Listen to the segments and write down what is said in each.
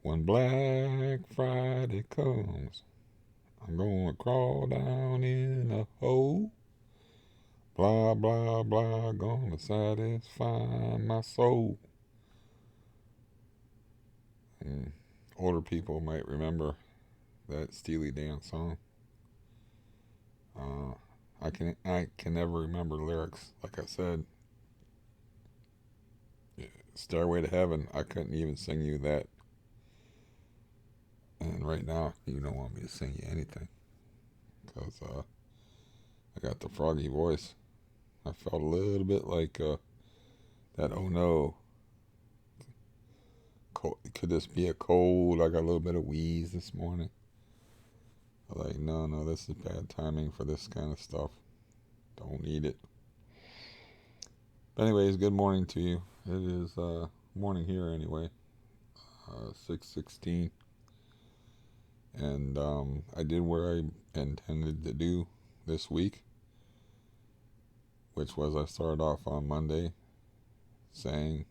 When Black Friday comes, I'm gonna crawl down in a hole. Blah, blah, blah, gonna satisfy my soul. And older people might remember that Steely Dan song. Uh, I can never remember lyrics. Like I said, Stairway to Heaven, I couldn't even sing you that. And right now, you don't want me to sing you anything. Because I got the froggy voice. I felt a little bit like that, oh no, could this be a cold? I got a little bit of wheeze this morning. Like, no, no, this is bad timing for this kind of stuff. Don't need it. But anyways, good morning to you. It is morning here anyway, 6:16, and I did what I intended to do this week, which was I started off on Monday saying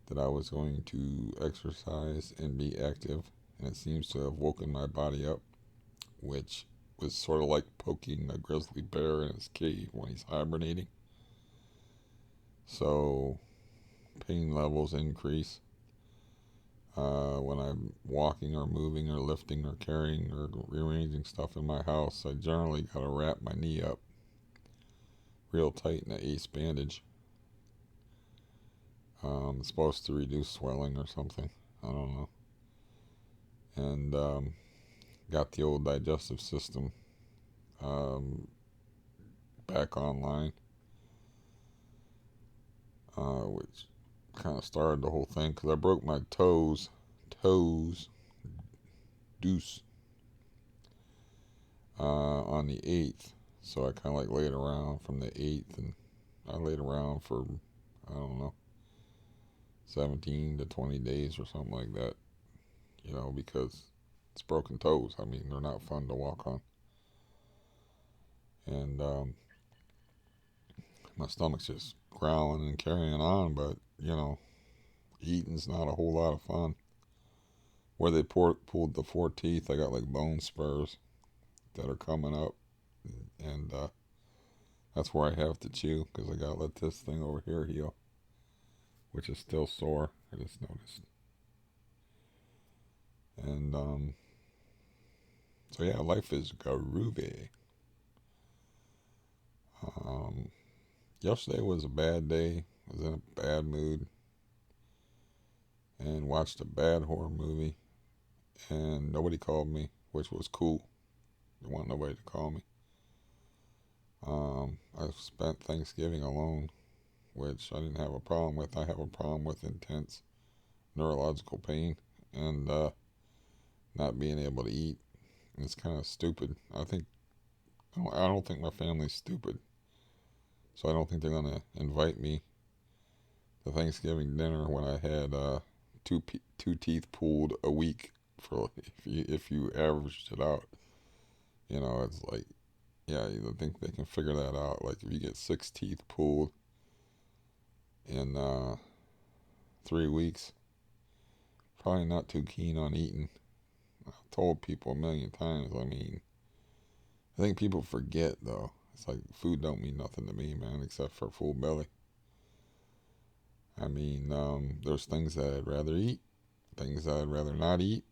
that I was going to exercise and be active, and it seems to have woken my body up, which was sort of like poking a grizzly bear in his cave when he's hibernating. So pain levels increase when I'm walking or moving or lifting or carrying or rearranging stuff in my house. I generally got to wrap my knee up real tight in an ace bandage. It's supposed to reduce swelling or something. I don't know. And got the old digestive system um, back online, which kind of started the whole thing because I broke my toes, deuce, on the 8th. So I kind of like laid around from the 8th, and I laid around for, I don't know, 17 to 20 days or something like that, because it's broken toes. I mean, they're not fun to walk on. And my stomach's just growling and carrying on, but, eating's not a whole lot of fun. Where they pulled the 4 teeth, I got like bone spurs that are coming up, and that's where I have to chew because I gotta let this thing over here heal, which is still sore. I just noticed, and so yeah, life is groovy. Um, Yesterday was a bad day. I was in a bad mood and watched a bad horror movie, and nobody called me, which was cool. There wasn't nobody to call me. I spent Thanksgiving alone, which I didn't have a problem with. I have a problem with intense neurological pain and not being able to eat. It's kind of stupid. I don't think my family's stupid, so I don't think they're gonna invite me to Thanksgiving dinner when I had two teeth pulled a week. For if you averaged it out, it's like, yeah, you think they can figure that out. Like if you get 6 teeth pulled in 3 weeks, probably not too keen on eating. I've told people a million times. I mean, I think people forget though. It's like food don't mean nothing to me, man, except for full belly. I mean, there's things that I'd rather eat, things that I'd rather not eat.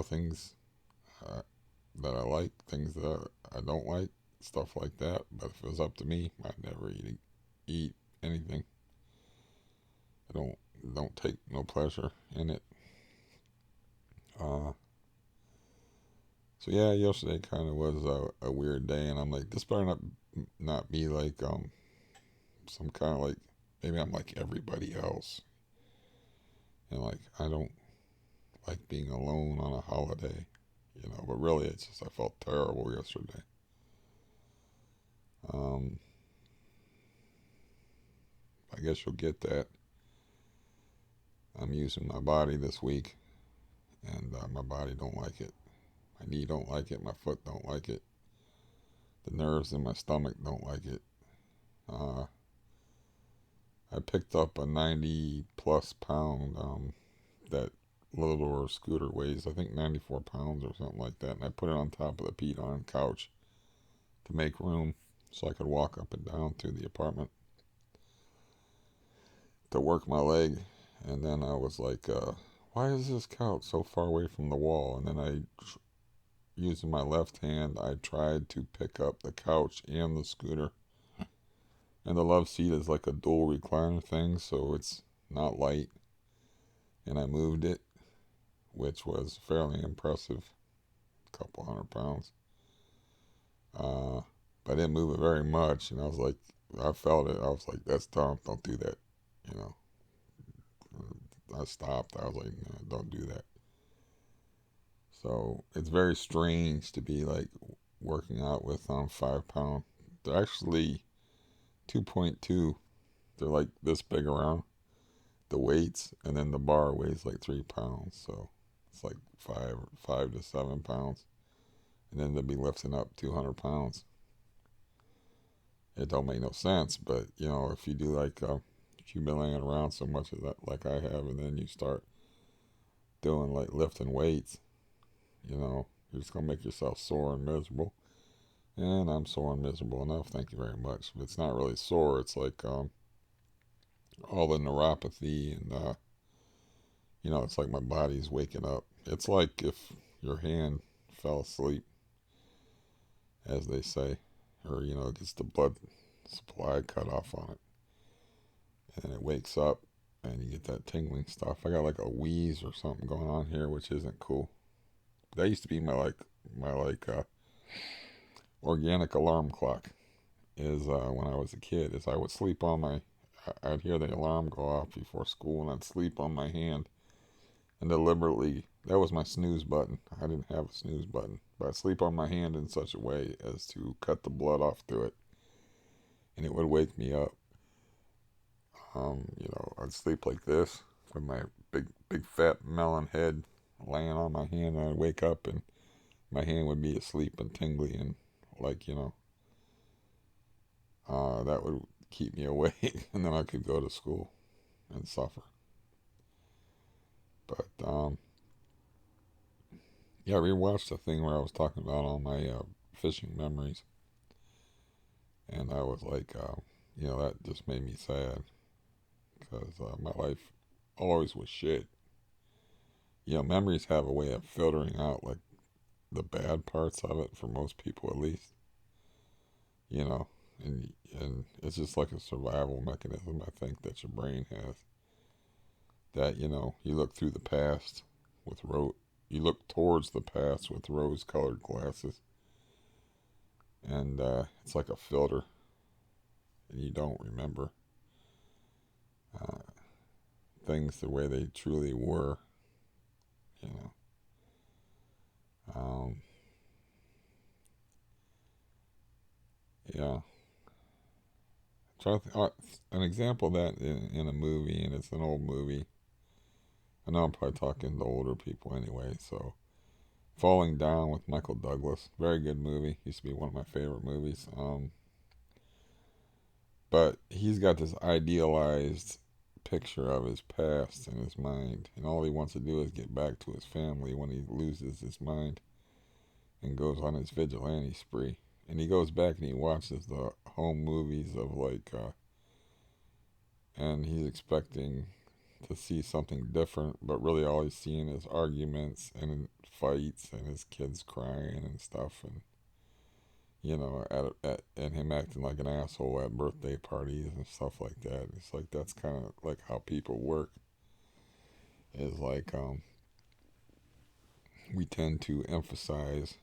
Things uh, that I like, things that I don't like, stuff like that. But if it was up to me, I'd never eat anything. I don't take no pleasure in it. Uh, so yeah, yesterday kind of was a weird day, and I'm like, this better not be like some kind of like, maybe I'm like everybody else, and like I don't like being alone on a holiday, but really it's just I felt terrible yesterday. um I guess you'll get that. I'm using my body this week, and my body don't like it. My knee don't like it, my foot don't like it, the nerves in my stomach don't like it. uh I picked up a 90 plus pound that little scooter weighs, I think, 94 pounds or something like that. And I put it on top of the Pete-on couch to make room so I could walk up and down through the apartment to work my leg. And then I was like, why is this couch so far away from the wall? And then using my left hand, I tried to pick up the couch and the scooter. And the love seat is like a dual recliner thing, so it's not light. And I moved it, which was fairly impressive, a couple 100 pounds. But I didn't move it very much, and I was like, I felt it. I was like, that's dumb. Don't do that. You know, I stopped. I was like, no, don't do that. So it's very strange to be like working out with 5 pound. They're actually 2.2. They're like this big around the weights, and then the bar weighs like 3 pounds. So it's like 5 to 7 pounds, and then they'll be lifting up 200 pounds. It don't make no sense, but you know, if you do like if you've been laying around so much of that, like I have, and then you start doing like lifting weights, you know, you're just gonna make yourself sore and miserable. And I'm sore and miserable enough, thank you very much. But it's not really sore. It's like all the neuropathy, and you know, it's like my body's waking up. It's like if your hand fell asleep, as they say, or you know, gets the blood supply cut off on it, and it wakes up, and you get that tingling stuff. I got like a wheeze or something going on here, which isn't cool. That used to be my organic alarm clock. Is when I was a kid, is I would sleep on my, I'd hear the alarm go off before school, and I'd sleep on my hand, and deliberately, that was my snooze button. I didn't have a snooze button, but I'd sleep on my hand in such a way as to cut the blood off through it, and it would wake me up. You know, I'd sleep like this with my big fat melon head laying on my hand, and I'd wake up, and my hand would be asleep and tingly, and like, you know, that would keep me awake, and then I could go to school and suffer. But yeah, I rewatched the thing where I was talking about all my fishing memories, and I was like, you know, that just made me sad because my life always was shit. You know, memories have a way of filtering out like the bad parts of it for most people, at least. You know, and it's just like a survival mechanism, I think, that your brain has. That, you know, you look through the past with you look towards the past with rose-colored glasses, and it's like a filter, and you don't remember uh, things the way they truly were. You know, um, yeah. Try to an example of that in a movie, and it's an old movie. I know I'm probably talking to older people anyway, so Falling Down with Michael Douglas, very good movie. Used to be one of my favorite movies. But he's got this idealized picture of his past in his mind, and all he wants to do is get back to his family when he loses his mind and goes on his vigilante spree. And he goes back and he watches the home movies of like, and he's expecting to see something different, but really all he's seeing is arguments and fights and his kids crying and stuff, and you know, and him acting like an asshole at birthday parties and stuff like that. It's like that's kind of like how people work. Is like we tend to emphasize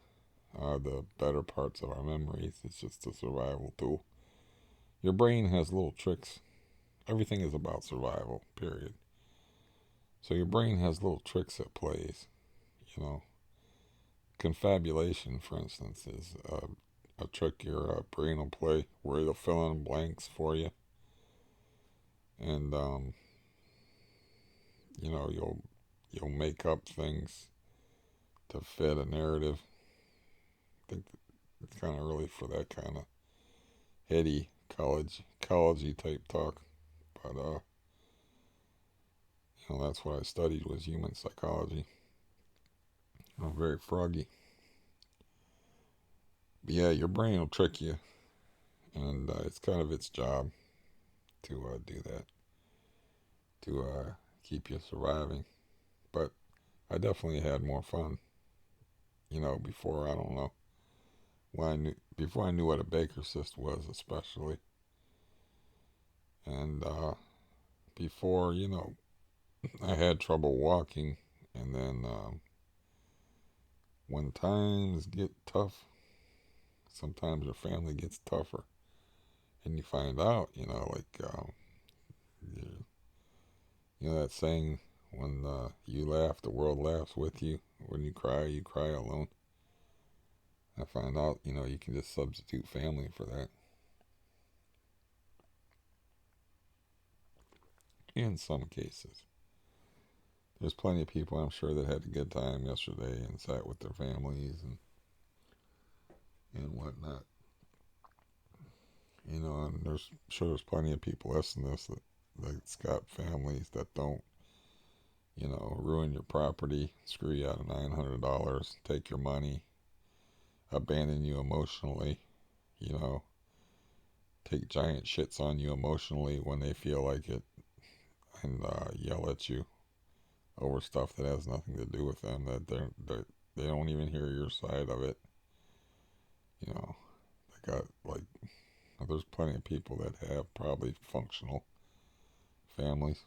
the better parts of our memories. It's just a survival tool. Your brain has little tricks. Everything is about survival. Period. So your brain has little tricks it plays. You know, confabulation, for instance, is a trick your brain will play where it'll fill in blanks for you, and you know, you'll make up things to fit a narrative. I think it's kind of really for that kind of heady collegey type talk, but That's what I studied was human psychology. I'm very froggy. But yeah, your brain will trick you, and it's kind of its job to do that, to keep you surviving. But I definitely had more fun, before, I don't know, before I knew what a Baker cyst was, especially. And before, I had trouble walking. And then when times get tough, sometimes your family gets tougher. And you find out, like, that saying, when you laugh, the world laughs with you. When you cry alone. I found out, you can just substitute family for that. In some cases. There's plenty of people, I'm sure, that had a good time yesterday and sat with their families and whatnot. And there's plenty of people listening to this that's got families that don't, ruin your property, screw you out of $900, take your money, abandon you emotionally, you know, take giant shits on you emotionally when they feel like it, and yell at you over stuff that has nothing to do with them, that they don't even hear your side of it. They got, like, there's plenty of people that have probably functional families,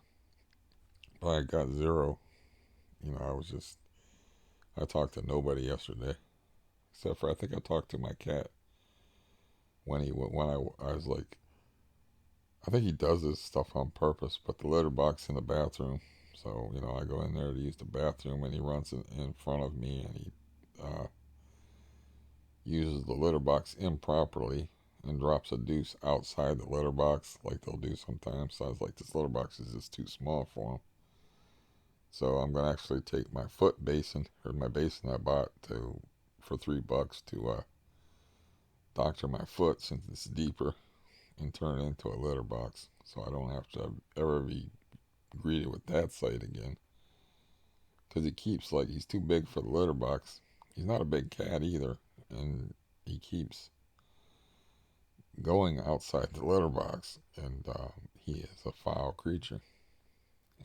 but I got zero. I talked to nobody yesterday, except for, I think I talked to my cat when I was like, I think he does this stuff on purpose, but the litter box in the bathroom. So, I go in there to use the bathroom, and he runs in front of me, and he uses the litter box improperly and drops a deuce outside the litter box, like they'll do sometimes. So I was like, this litter box is just too small for him. So I'm gonna actually take my foot basin, or my basin I bought for $3 to doctor my foot, since it's deeper, and turn it into a litter box, so I don't have to ever be greeted with that sight again. Because he's too big for the litter box. He's not a big cat either, and he keeps going outside the litter box, and he is a foul creature,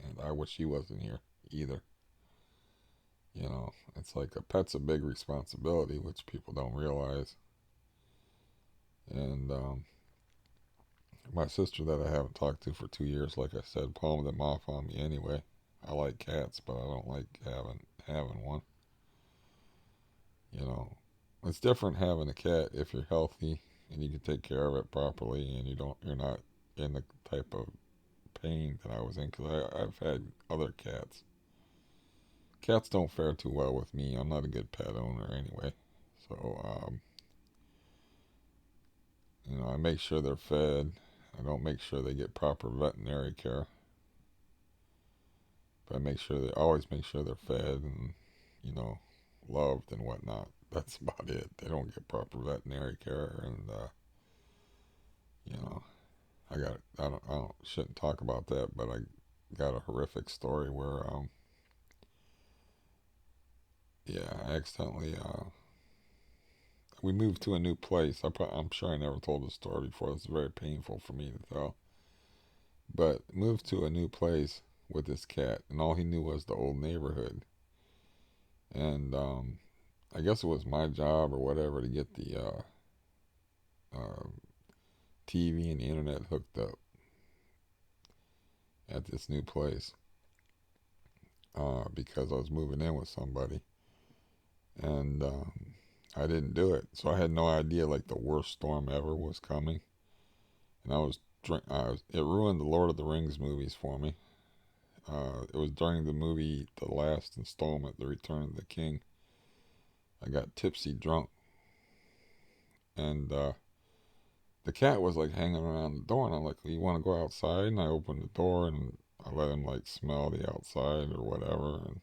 and I wish he wasn't here either. It's like a pet's a big responsibility, which people don't realize. And my sister, that I haven't talked to for 2 years, like I said, palmed them off on me anyway. I like cats, but I don't like having one. You know, it's different having a cat if you're healthy and you can take care of it properly, and you're not in the type of pain that I was in, because I've had other cats. Cats don't fare too well with me. I'm not a good pet owner anyway. So, I make sure they're fed. I don't make sure they get proper veterinary care, but always make sure they're fed and, you know, loved and whatnot. That's about it. They don't get proper veterinary care, and you know, shouldn't talk about that, but I got a horrific story where, yeah, I accidentally, we moved to a new place. I'm sure I never told this story before. It's very painful for me to tell. But moved to a new place with this cat, and all he knew was the old neighborhood. And I guess it was my job or whatever to get the uh, TV and the internet hooked up at this new place, because I was moving in with somebody, and I didn't do it. So I had no idea, like, the worst storm ever was coming, and it ruined the Lord of the Rings movies for me. It was during the movie, the last installment, The Return of the King. I got tipsy drunk, and the cat was like hanging around the door, and I'm like, you want to go outside? And I opened the door, and I let him, like, smell the outside or whatever. And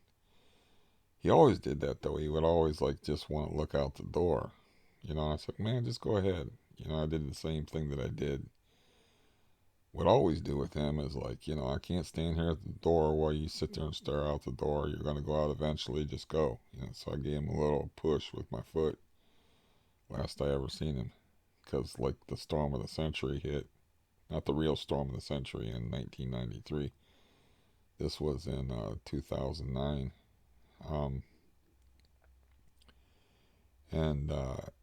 he always did that, though. He would always, like, just want to look out the door. And I said, man, just go ahead. I did the same thing that I did would always do with him is like, I can't stand here at the door while you sit there and stare out the door. You're going to go out eventually. Just go. So I gave him a little push with my foot last I ever seen him. Because, like, the storm of the century hit. Not the real storm of the century in 1993. This was in 2009. Um, and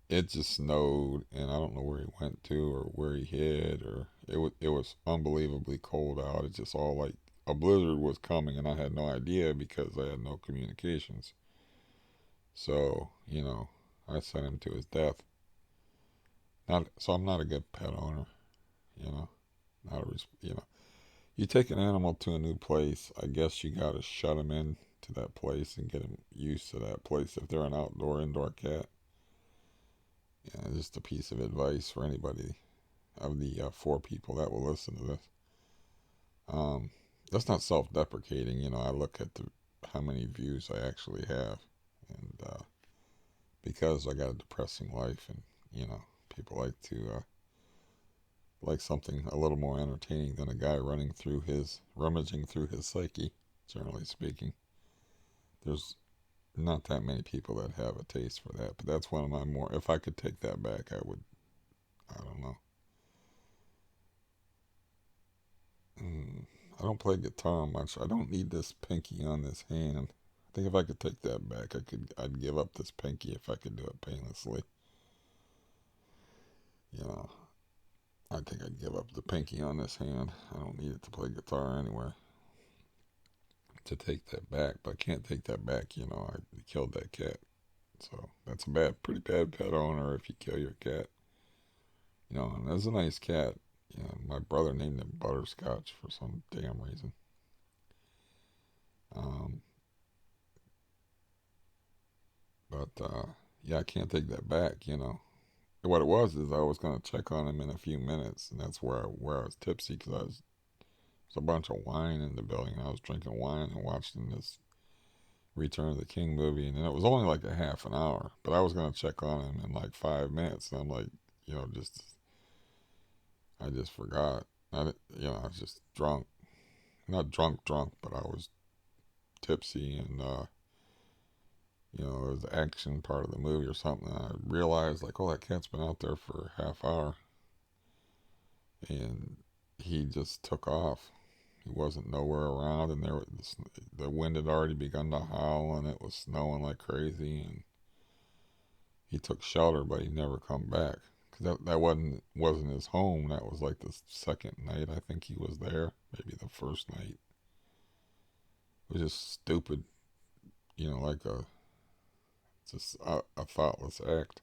it just snowed, and I don't know where he went to or where he hid, or it was unbelievably cold out. It's just all like a blizzard was coming, and I had no idea because I had no communications. So I sent him to his death. Not so I'm not a good pet owner. You know, not a You take an animal to a new place. I guess you gotta shut them in to that place and get them used to that place. If they're an indoor cat. Yeah, just a piece of advice for anybody of the 4 people that will listen to this. Um, that's not self-deprecating. I look at how many views I actually have, and because I got a depressing life, and people like to like something a little more entertaining than a guy rummaging through his psyche. Generally speaking, there's not that many people that have a taste for that, but that's one of my more. If I could take that back, I would. I don't know. I don't play guitar much. I don't need this pinky on this hand. I think if I could take that back, I'd give up this pinky if I could do it painlessly. You know, I think I'd give up the pinky on this hand. I don't need it to play guitar anyway. To take that back, but I can't take that back. I killed that cat. So that's pretty bad pet owner if you kill your cat. And that's a nice cat. My brother named him Butterscotch for some damn reason. Um, but yeah, I can't take that back. What it was is I was gonna check on him in a few minutes, and that's where I was tipsy because there's a bunch of wine in the building. I was drinking wine and watching this Return of the King movie, and it was only like a half an hour. But I was gonna check on him in like 5 minutes, and I'm like, just I just forgot. I was just drunk, not drunk, but I was tipsy, and it was the action part of the movie or something. And I realized like, oh, that cat's been out there for a half hour, and he just took off. He wasn't nowhere around, and the wind had already begun to howl, and it was snowing like crazy. And he took shelter, but he never come back because that wasn't his home. That was like the second night I think he was there, maybe the first night. It was just stupid, like a thoughtless act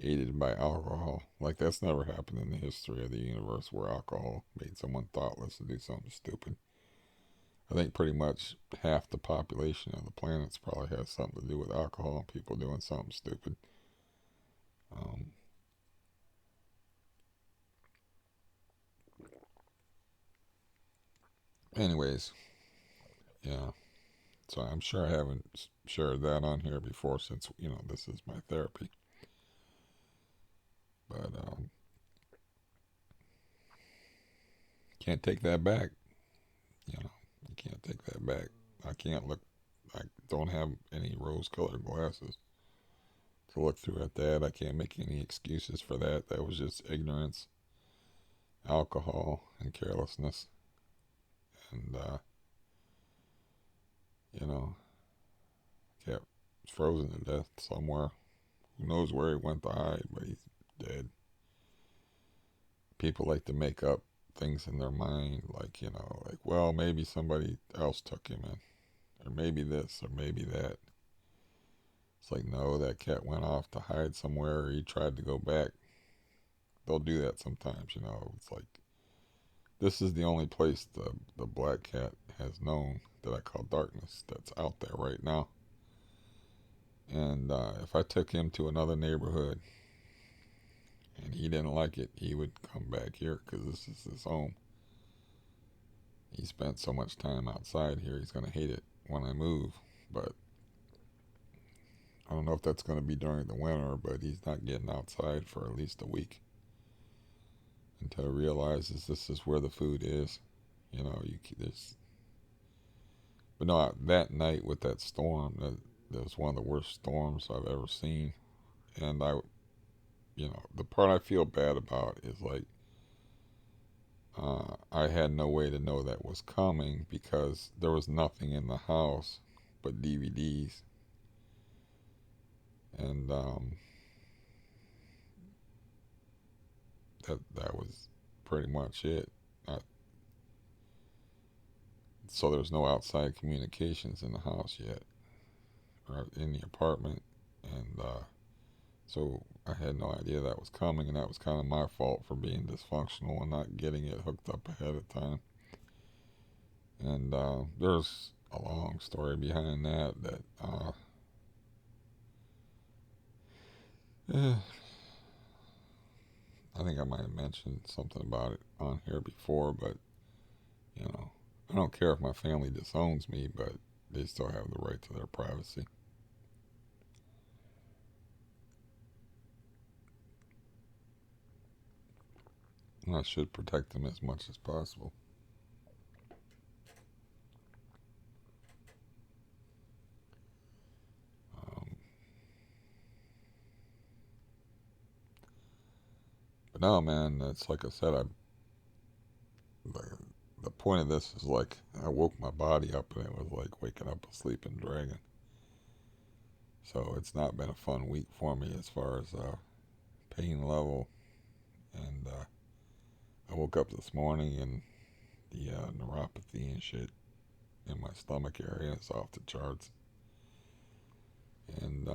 aided by alcohol. Like that's never happened in the history of the universe where alcohol made someone thoughtless to do something stupid. I think pretty much half the population of the planets probably has something to do with alcohol and people doing something stupid. Um, anyways, yeah. So I'm sure I haven't shared that on here before since, this is my therapy. But can't take that back. You can't take that back. I can't look, I don't have any rose colored glasses to look through at that. I can't make any excuses for that. That was just ignorance, alcohol, and carelessness. And, you know, kept frozen to death somewhere. Who knows where he went to hide, but he's dead. People like to make up things in their mind, like, like, well, maybe somebody else took him in, or maybe this, or maybe that. It's like, no, that cat went off to hide somewhere, or he tried to go back. They'll do that sometimes, It's like, this is the only place the black cat has known that I call darkness that's out there right now. And if I took him to another neighborhood and he didn't like it, he would come back here because this is his home. He spent so much time outside here, he's going to hate it when I move. But I don't know if that's going to be during the winter, but he's not getting outside for at least a week. until it realizes this is where the food is. There's. But no, that night with that storm, that was one of the worst storms I've ever seen. And the part I feel bad about is like, I had no way to know that was coming because there was nothing in the house but DVDs, and that was pretty much it. So there's no outside communications in the house yet, or in the apartment, and so I had no idea that was coming, and that was kind of my fault for being dysfunctional and not getting it hooked up ahead of time. And there's a long story behind that. Eh, I think I might have mentioned something about it on here before, but you know, I don't care if my family disowns me, but they still have the right to their privacy. And I should protect them as much as possible. Um, but no, man, it's like I said, the, the point of this is like I woke my body up and it was like waking up a sleeping dragon. So it's not been a fun week for me as far as pain level. And I woke up this morning and the neuropathy and shit in my stomach area is off the charts. And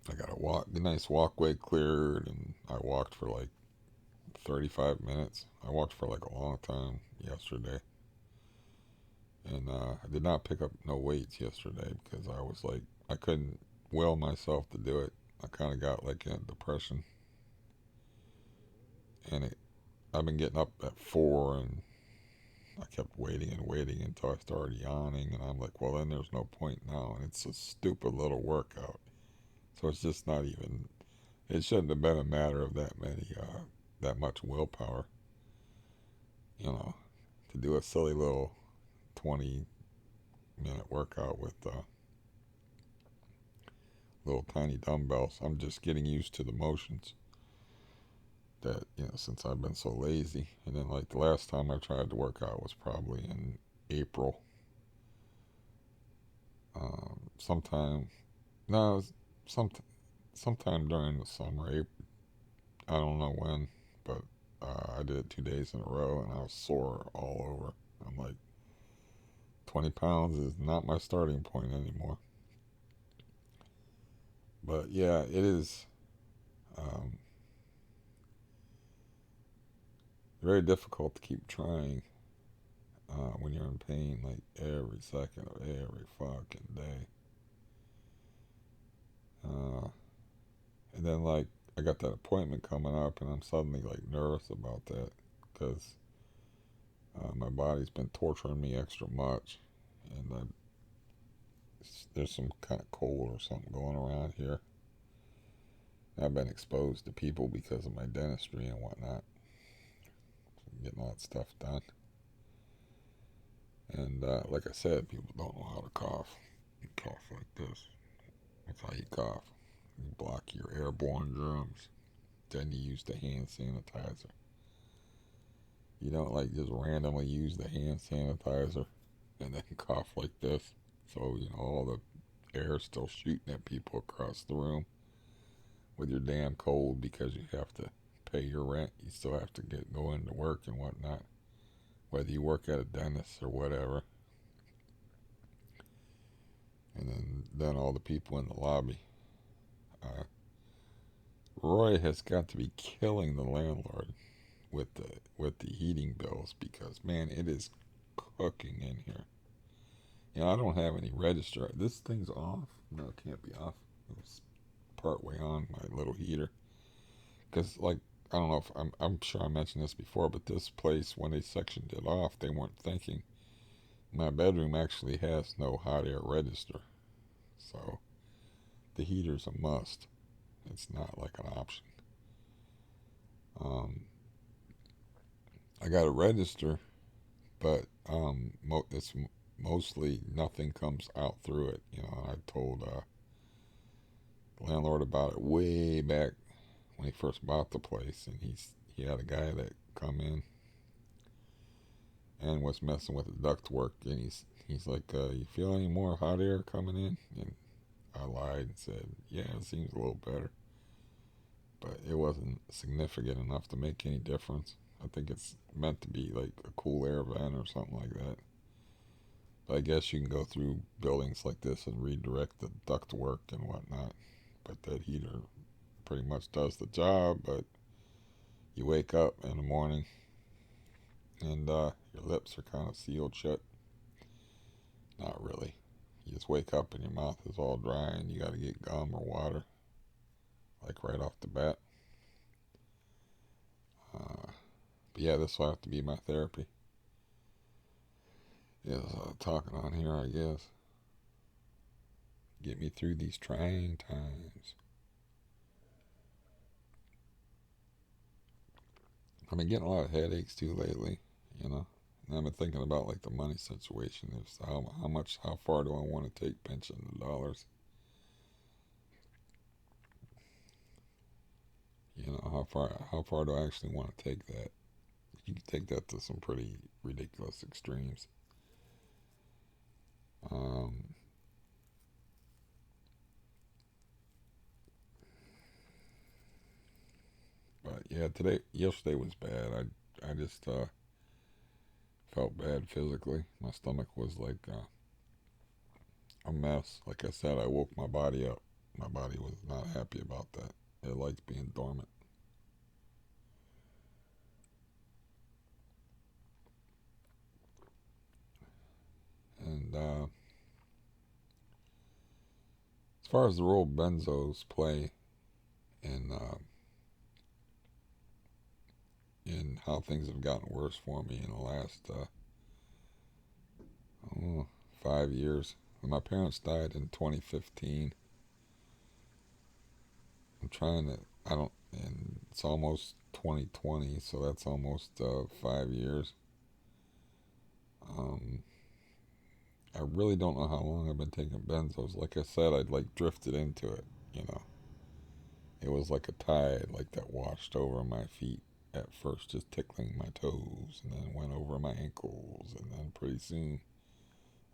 I got a nice walkway cleared, and I walked for like 35 minutes. I walked for like a long time yesterday. And I did not pick up no weights yesterday because I was like, I couldn't will myself to do it. I kind of got like a depression. And I've been getting up at 4, and I kept waiting and waiting until I started yawning. And I'm like, well, then there's no point now. And it's a stupid little workout. So it's just not even, it shouldn't have been a matter of that much willpower, to do a silly little 20-minute workout with little tiny dumbbells. I'm just getting used to the motions that, since I've been so lazy. And then, like, the last time I tried to work out was probably in April. Sometime, no, it was sometime during the summer. I don't know when, but I did it 2 days in a row, and I was sore all over. I'm like, 20 pounds is not my starting point anymore. But yeah, it is um, very difficult to keep trying when you're in pain, like every second of every fucking day. Uh, and then, like, I got that appointment coming up, and I'm suddenly like nervous about that because my body's been torturing me extra much, and there's some kind of cold or something going around here. I've been exposed to people because of my dentistry and whatnot, getting all that stuff done. And like I said, people don't know how to cough. You cough like this. That's how you cough. You block your airborne germs. Then you use the hand sanitizer. You don't like just randomly use the hand sanitizer and then cough like this. So, all the air is still shooting at people across the room with your damn cold because you have to pay your rent. You still have to get going to work and whatnot, whether you work at a dentist or whatever. And then all the people in the lobby. Roy has got to be killing the landlord with the heating bills because, man, it is cooking in here. I don't have any register. This thing's off. No, it can't be off. It was part way on my little heater. Because, like, I don't know if I'm sure I mentioned this before, but this place, when they sectioned it off, they weren't thinking. My bedroom actually has no hot air register. So the heater's a must. It's not like an option. I got to register, but it's mostly nothing comes out through it. You know, I told the landlord about it way back when he first bought the place, and he had a guy that come in and was messing with the duct work, and he's like, you feel any more hot air coming in? And I lied and said, yeah, it seems a little better, but it wasn't significant enough to make any difference. I think it's meant to be like a cool air vent or something like that. But I guess you can go through buildings like this and redirect the duct work and whatnot. But that heater pretty much does the job. But you wake up in the morning and your lips are kind of sealed shut. Not really. You just wake up and your mouth is all dry and you got to get gum or water, like right off the bat. But yeah, this will have to be my therapy. Yeah, talking on here, I guess. Get me through these trying times. I've been getting a lot of headaches too lately, you know. And I've been thinking about like the money situation. Is how far do I want to take pension the dollars? You know, how far do I actually want to take that? You can take that to some pretty ridiculous extremes. Um, but yeah, yesterday was bad. I just felt bad physically. My stomach was like a mess. Like I said, I woke my body up. My body was not happy about that. It likes being dormant. And as far as the role benzos play in how things have gotten worse for me in the last oh, 5 years. When my parents died in 2015. I'm trying to. I don't. And it's almost 2020, so that's almost 5 years. Um, I really don't know how long I've been taking benzos. Like I said, I'd like drifted into it. You know, it was like a tide, like that washed over my feet at first, just tickling my toes, and then went over my ankles, and then pretty soon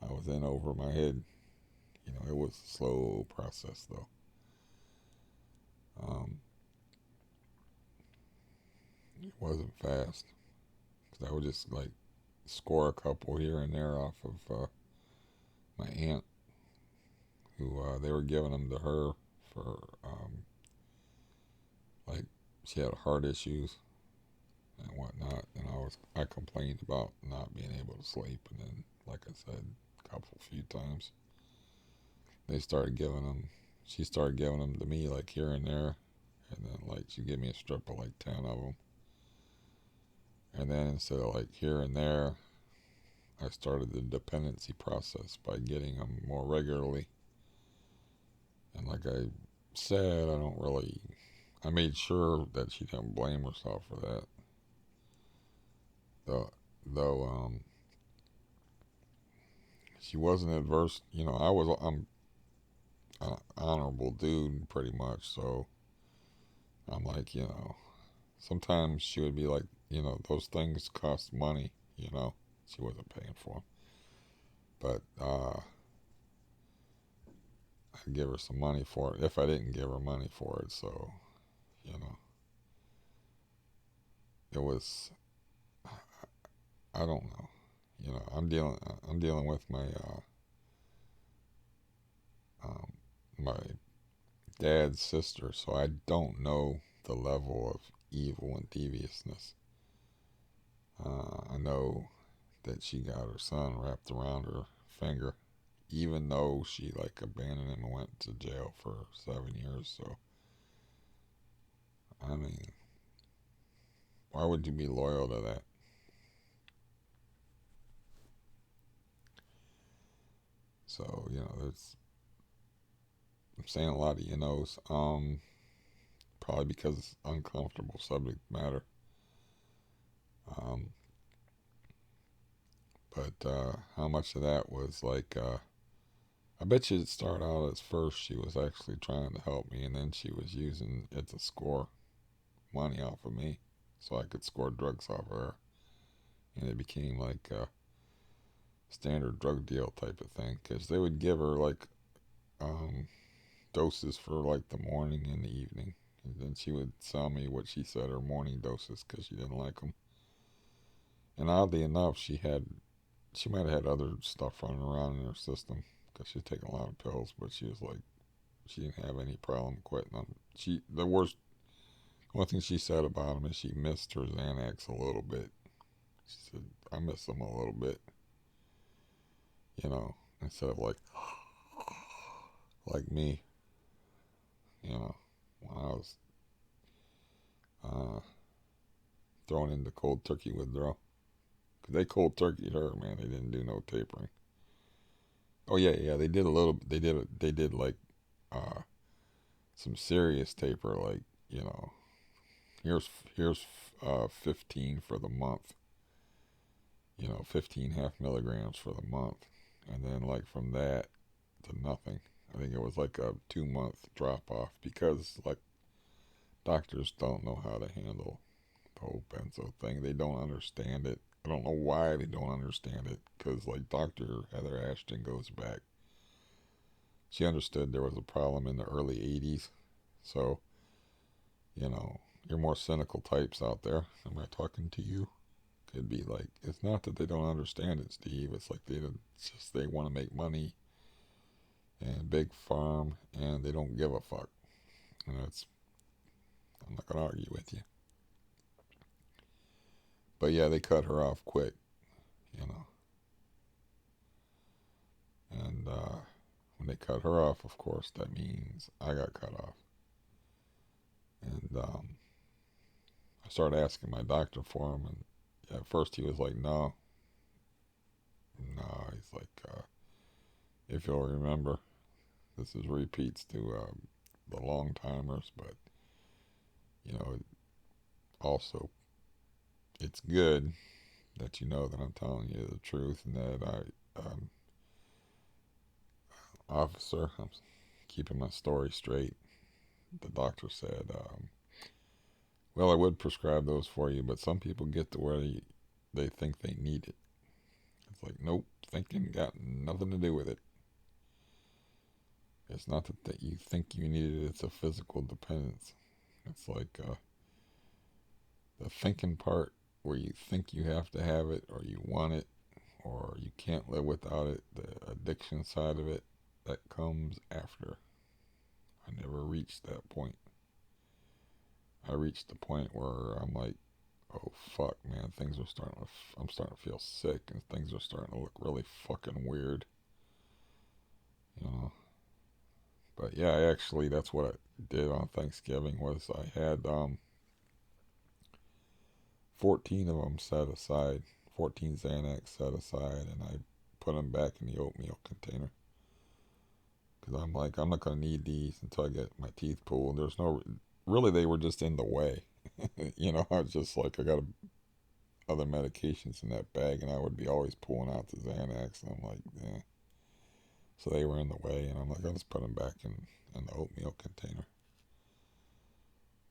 I was in over my head. You know, it was a slow process though. Um, it wasn't fast because I would just like score a couple here and there off of my aunt, who they were giving them to her for like she had heart issues and whatnot, and I complained about not being able to sleep, and then like I said, a few times they started giving them. She started giving them to me like here and there, and then like she'd give me a strip of like 10 of them, and then instead of like here and there, I started the dependency process by getting them more regularly. And like I said, I don't really. I made sure that she didn't blame herself for that. Though she wasn't adverse. You know, I'm an honorable dude pretty much. So I'm like, sometimes she would be like, those things cost money. She wasn't paying for them, but I'd give her some money for it if I didn't give her money for it. So you know, it was. I don't know. I'm dealing with um, my dad's sister, so I don't know the level of evil and deviousness. I know that she got her son wrapped around her finger, even though she like abandoned him and went to jail for 7 years. So I mean, why would you be loyal to that? So there's I'm saying a lot of knows. Probably because it's uncomfortable subject matter. But how much of that was like, I bet you it started out as first she was actually trying to help me, and then she was using it to score money off of me so I could score drugs off of her. And it became like a standard drug deal type of thing because they would give her like um, doses for like the morning and the evening. And then she would tell me what she said her morning doses because she didn't like them. And oddly enough, she might have had other stuff running around in her system because she's taking a lot of pills, but she was like, she didn't have any problem quitting them. The one thing she said about them is she missed her Xanax a little bit. She said, I miss them a little bit, you know, instead of like me, you know, when I was uh, thrown into cold turkey withdrawal. Cause they cold turkeyed her, man. They didn't do no tapering. Oh yeah, yeah. They did a little. They did like uh, some serious taper. Like, you know, here's 15 for the month. You know, 15 half milligrams for the month, and then like from that to nothing. I think it was like a 2 month drop off because like doctors don't know how to handle the whole benzo thing. They don't understand it. I don't know why they don't understand it because like Dr. Heather Ashton goes back. She understood there was a problem in the early 80s. So, you know, you're more cynical types out there. Am I talking to you? Could be like, it's not that they don't understand it, Steve. It's like it's just they want to make money and big farm and they don't give a fuck. And that's, I'm not going to argue with you. But yeah, they cut her off quick, you know. And when they cut her off, of course, that means I got cut off. And I started asking my doctor for him. And at first he was like, no. No, he's like, if you'll remember, this is repeats to the long timers, but, you know, also it's good that you know that I'm telling you the truth and that officer, I'm keeping my story straight. The doctor said, well, I would prescribe those for you, but some people get to where they think they need it. It's like, nope, thinking got nothing to do with it. It's not that you think you need it, it's a physical dependence. It's like the thinking part where you think you have to have it or you want it or you can't live without it, the addiction side of it, that comes after. I never reached that point. I reached the point where I'm like, oh fuck, man, I'm starting to feel sick and things are starting to look really fucking weird, you know. But yeah, that's what I did on Thanksgiving was I had 14 of them set aside, 14 Xanax set aside, and I put them back in the oatmeal container. Because I'm like, I'm not going to need these until I get my teeth pulled. Really, they were just in the way. You know, I was just like, I got other medications in that bag, and I would be always pulling out the Xanax. And I'm like, yeah. So they were in the way, and I'm like, I'll just put them back in the oatmeal container.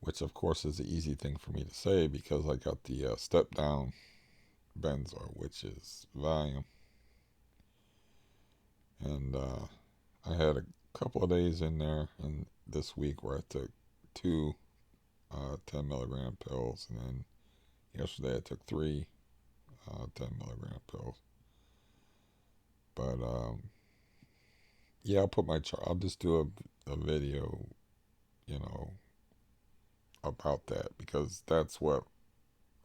Which, of course, is the easy thing for me to say because I got the step down benzo, which is Valium. And I had a couple of days in there in this week where I took two 10 milligram pills, and then yesterday I took three 10 milligram pills. But yeah, I'll just do a video, you know, about that because that's what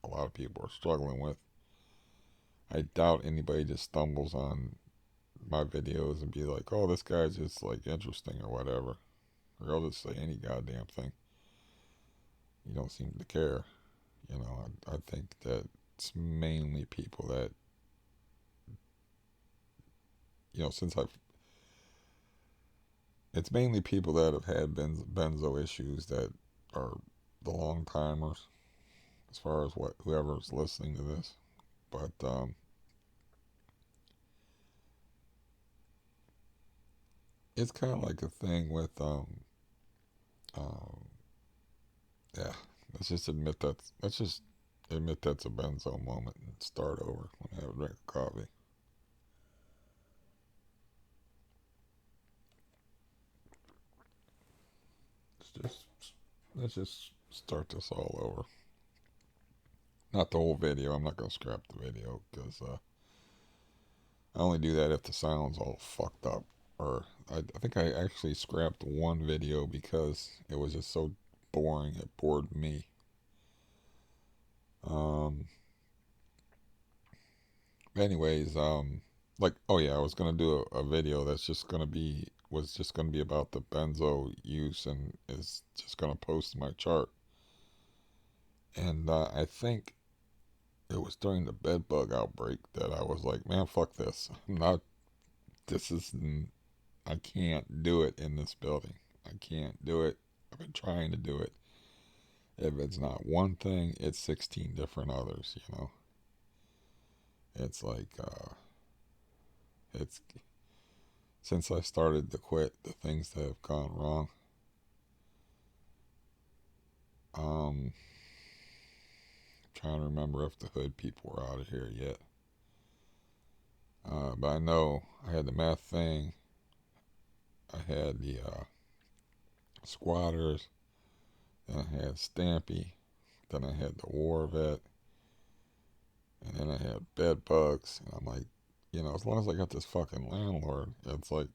a lot of people are struggling with. I doubt anybody just stumbles on my videos and be like, oh, this guy's just like interesting or whatever. Or I'll just say any goddamn thing. You don't seem to care. You know, I think that it's mainly people that, you know, it's mainly people that have had benzo issues that are the long timers, as far as whoever's listening to this. But it's kind of like a thing with um yeah. Let's just admit that's a benzo moment and start over when I have a drink of coffee. Let's just let's just start this all over. Not the whole video. I'm not gonna scrap the video because I only do that if the sound's all fucked up. Or I think I actually scrapped one video because it was just so boring. It bored me. Um. Anyways, like, oh yeah, I was gonna do a video that's just gonna be was just gonna be about the benzo use and is just gonna post my chart. And I think it was during the bed bug outbreak that I was like, man, fuck this. I'm not. This is. I can't do it in this building. I can't do it. I've been trying to do it. If it's not one thing, it's 16 different others. You know, it's like it's since I started to quit the things that have gone wrong. Um, Trying to remember if the hood people were out of here yet. But I know I had the math thing. I had the squatters. Then I had Stampy. Then I had the war vet. And then I had bed bugs. And I'm like, as long as I got this fucking landlord, it's like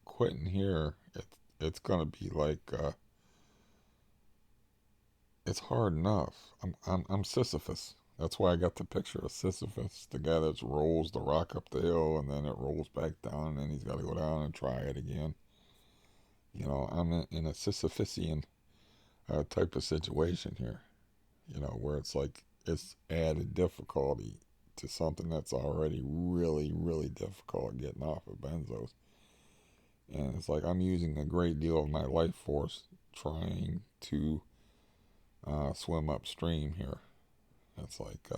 quitting here. It's gonna be like it's hard enough. I'm Sisyphus. That's why I got the picture of Sisyphus, the guy that rolls the rock up the hill and then it rolls back down, and then he's got to go down and try it again. I'm in a Sisyphusian type of situation here. Where it's like it's added difficulty to something that's already really, really difficult getting off of benzos. And it's like I'm using a great deal of my life force trying to swim upstream here. It's like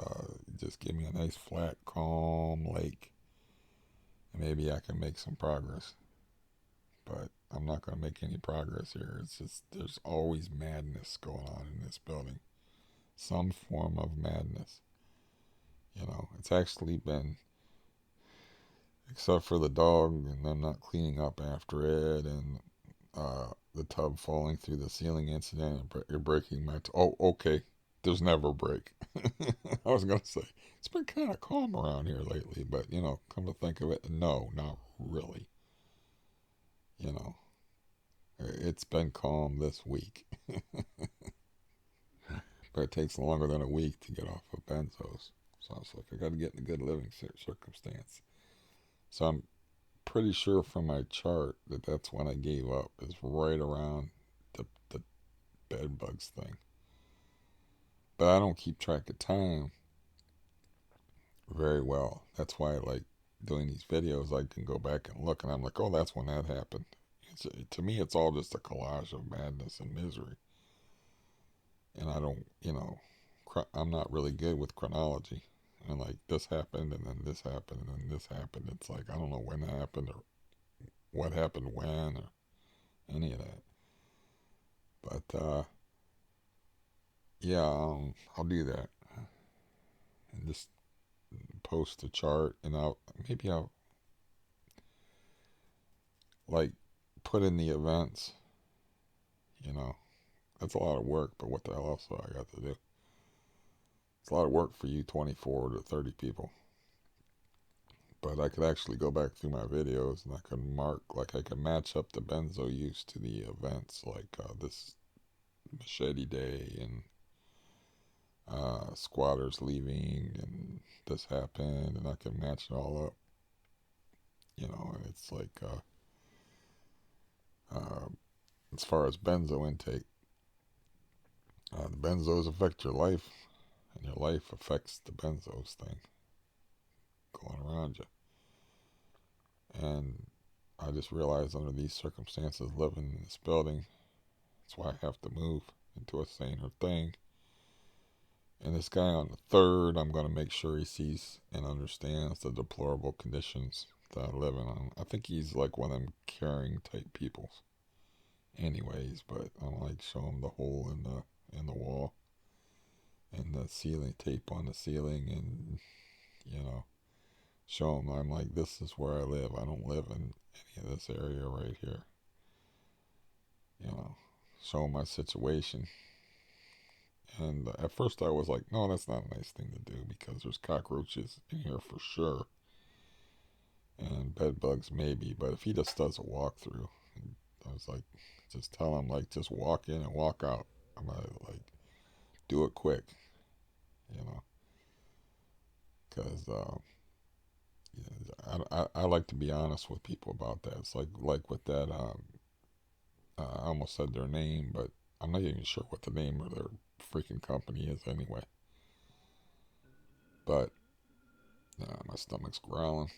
just give me a nice, flat, calm lake, and maybe I can make some progress. But I'm not going to make any progress here. It's just there's always madness going on in this building, some form of madness. It's actually been, except for the dog and them not cleaning up after it, and the tub falling through the ceiling incident and breaking my. Oh, okay. There's never a break. I was gonna say it's been kind of calm around here lately, but come to think of it, no, not really. You know, it's been calm this week, but it takes longer than a week to get off of benzos. So it's like I got to get in a good living circumstance. So I'm pretty sure from my chart that that's when I gave up. Is right around the bed bugs thing. But I don't keep track of time very well. That's why I like doing these videos. I can go back and look, and I'm like, oh, that's when that happened. To me, it's all just a collage of madness and misery. And I don't, I'm not really good with chronology. And like this happened, and then this happened, and then this happened. It's like I don't know when it happened or what happened when or any of that. But yeah, I'll do that and just post a chart, and I'll like put in the events. You know, that's a lot of work, but what the hell else do I got to do? It's a lot of work for you 24 to 30 people. But I could actually go back through my videos and I could mark, like I could match up the benzo use to the events, like this machete day and squatters leaving and this happened, and I can match it all up. And it's like uh, as far as benzo intake, the benzos affect your life, and your life affects the benzos thing going around you. And I just realized under these circumstances, living in this building, that's why I have to move into a saner thing. And this guy on the third, I'm going to make sure he sees and understands the deplorable conditions that I live in. I think he's like one of them caring type people. Anyways, but I'm like show him the hole in the wall and the ceiling tape on the ceiling, and you know show him I'm like this is where I live. I don't live in any of this area right here. You know, show him my situation. And at first I was like, no, that's not a nice thing to do because there's cockroaches in here for sure, and bed bugs maybe. But if he just does a walkthrough, I was like, just tell him like just walk in and walk out. I'm gonna like do it quick, you know, because I like to be honest with people about that. It's like with that. I almost said their name, but I'm not even sure what the name of their freaking company is anyway. But my stomach's growling.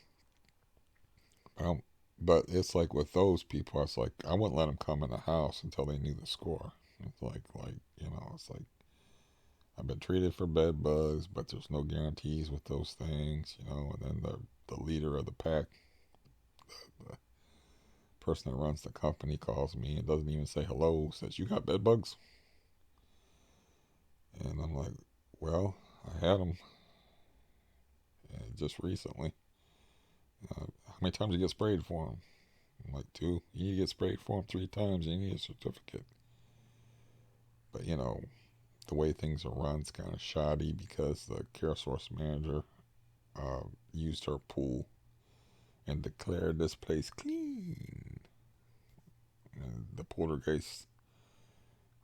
Um, but it's like with those people, it's like I wouldn't let them come in the house until they knew the score. It's like it's like I've been treated for bed bugs, but there's no guarantees with those things, you know. And then the leader of the pack, the person that runs the company, calls me and doesn't even say hello. Says you got bed bugs, and I'm like, well, I had them just recently. How many times you get sprayed for them? I'm like two. You need to get sprayed for them 3 times. You need a certificate. But the way things are run is kind of shoddy because the care source manager used her pool and declared this place clean. And the poltergeists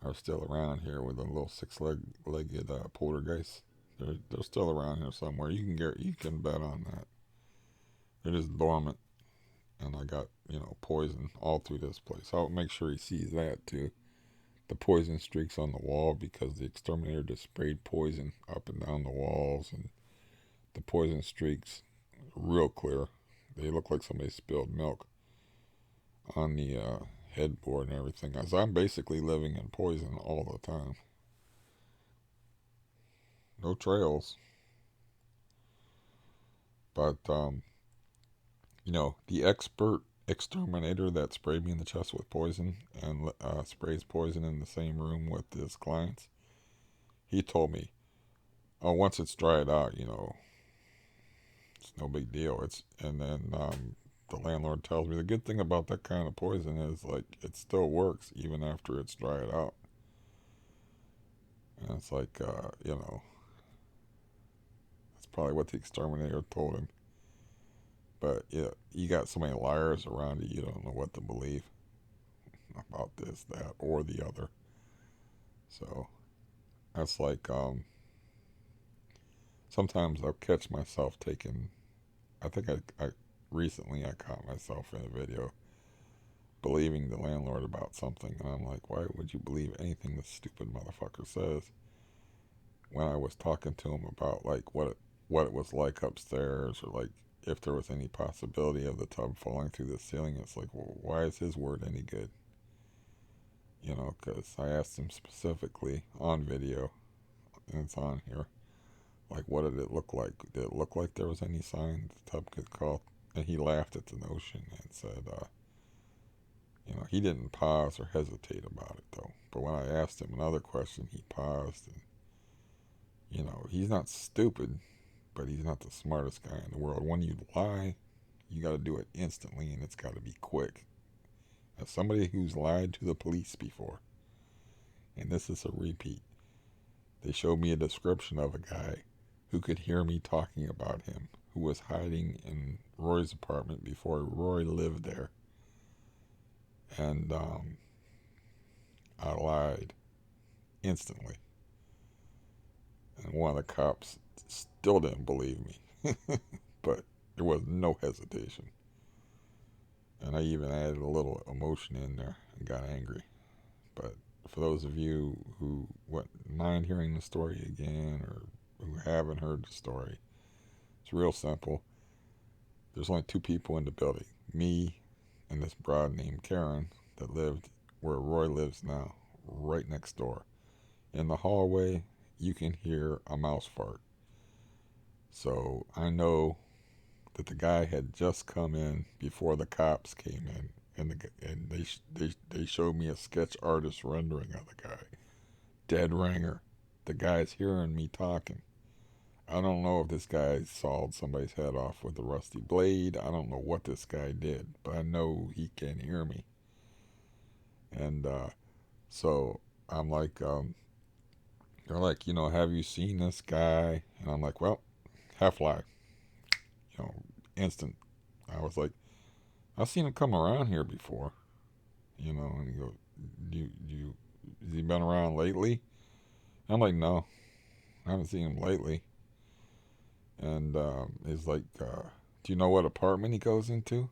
are still around here with a little six-legged poltergeist. They're still around here somewhere. You can bet on that. They're just dormant, and I got poison all through this place. I'll make sure he sees that too. The poison streaks on the wall because the exterminator just sprayed poison up and down the walls, and the poison streaks real clear. They look like somebody spilled milk on the headboard and everything. As I'm basically living in poison all the time. No trails, but the expert exterminator that sprayed me in the chest with poison and sprays poison in the same room with his clients. He told me, "Oh, once it's dried out, it's no big deal." And then the landlord tells me the good thing about that kind of poison is like it still works even after it's dried out. And it's like that's probably what the exterminator told him. But yeah, you got so many liars around you don't know what to believe about this, that, or the other. So that's like sometimes I'll catch myself taking. I think I recently I caught myself in a video believing the landlord about something, and I'm like, why would you believe anything this stupid motherfucker says? When I was talking to him about like what it was like upstairs, or like if there was any possibility of the tub falling through the ceiling, it's like, well, why is his word any good? Because I asked him specifically on video, and it's on here, like, what did it look like? Did it look like there was any sign the tub could fall? And he laughed at the notion and said, he didn't pause or hesitate about it, though. But when I asked him another question, he paused. And, he's not stupid, but he's not the smartest guy in the world. When you lie, you got to do it instantly, and it's got to be quick. As somebody who's lied to the police before, and this is a repeat, they showed me a description of a guy who could hear me talking about him, who was hiding in Roy's apartment before Roy lived there. And I lied instantly. And one of the cops still didn't believe me. But there was no hesitation. And I even added a little emotion in there and got angry. But for those of you who wouldn't mind hearing the story again, or who haven't heard the story, it's real simple. There's only 2 people in the building. Me and this broad named Karen that lived where Roy lives now, right next door. In the hallway, you can hear a mouse fart. So I know that the guy had just come in before the cops came in, and they showed me a sketch artist rendering of the guy. Dead ringer. The guy's hearing me talking. I don't know if this guy sawed somebody's head off with a rusty blade. I don't know what this guy did, but I know he can hear me. And so I'm like, they're like, have you seen this guy? And I'm like, well, half lie, instant. I was like, I've seen him come around here before, and he goes, has he been around lately? I'm like, no, I haven't seen him lately. And he's like, do you know what apartment he goes into?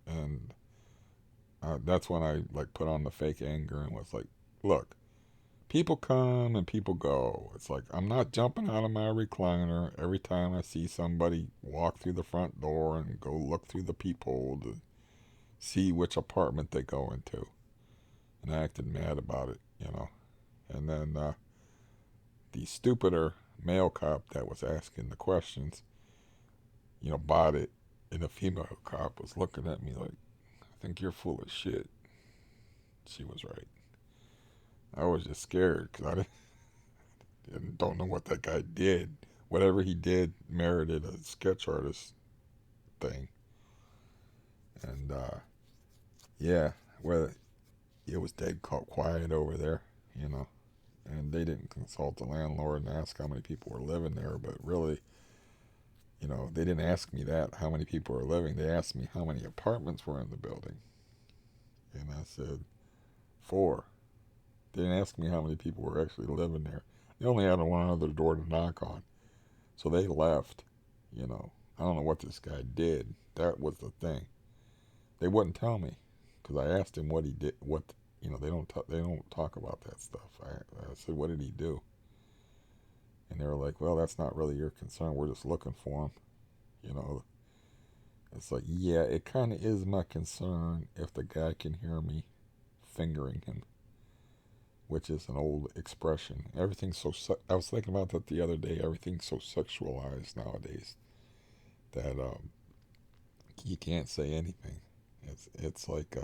And that's when I like put on the fake anger and was like, look, people come and people go. It's like I'm not jumping out of my recliner every time I see somebody walk through the front door and go look through the peephole to see which apartment they go into. And I acted mad about it. And then the stupider male cop that was asking the questions, bought it. And the female cop was looking at me like, I think you're full of shit. She was right. I was just scared because I don't know what that guy did. Whatever he did merited a sketch artist thing. And yeah, well, it was dead quiet over there, and they didn't consult the landlord and ask how many people were living there, but really, they didn't ask me that, how many people were living. They asked me how many apartments were in the building. And I said, 4. They didn't ask me how many people were actually living there. They only had one other door to knock on. So they left, I don't know what this guy did. That was the thing. They wouldn't tell me because I asked him what he did, they don't talk about that stuff. I said, what did he do? And they were like, well, that's not really your concern. We're just looking for him. It's like, yeah, it kind of is my concern if the guy can hear me fingering him, which is an old expression. Everything's I was thinking about that the other day. Everything's so sexualized nowadays that you can't say anything. It's like,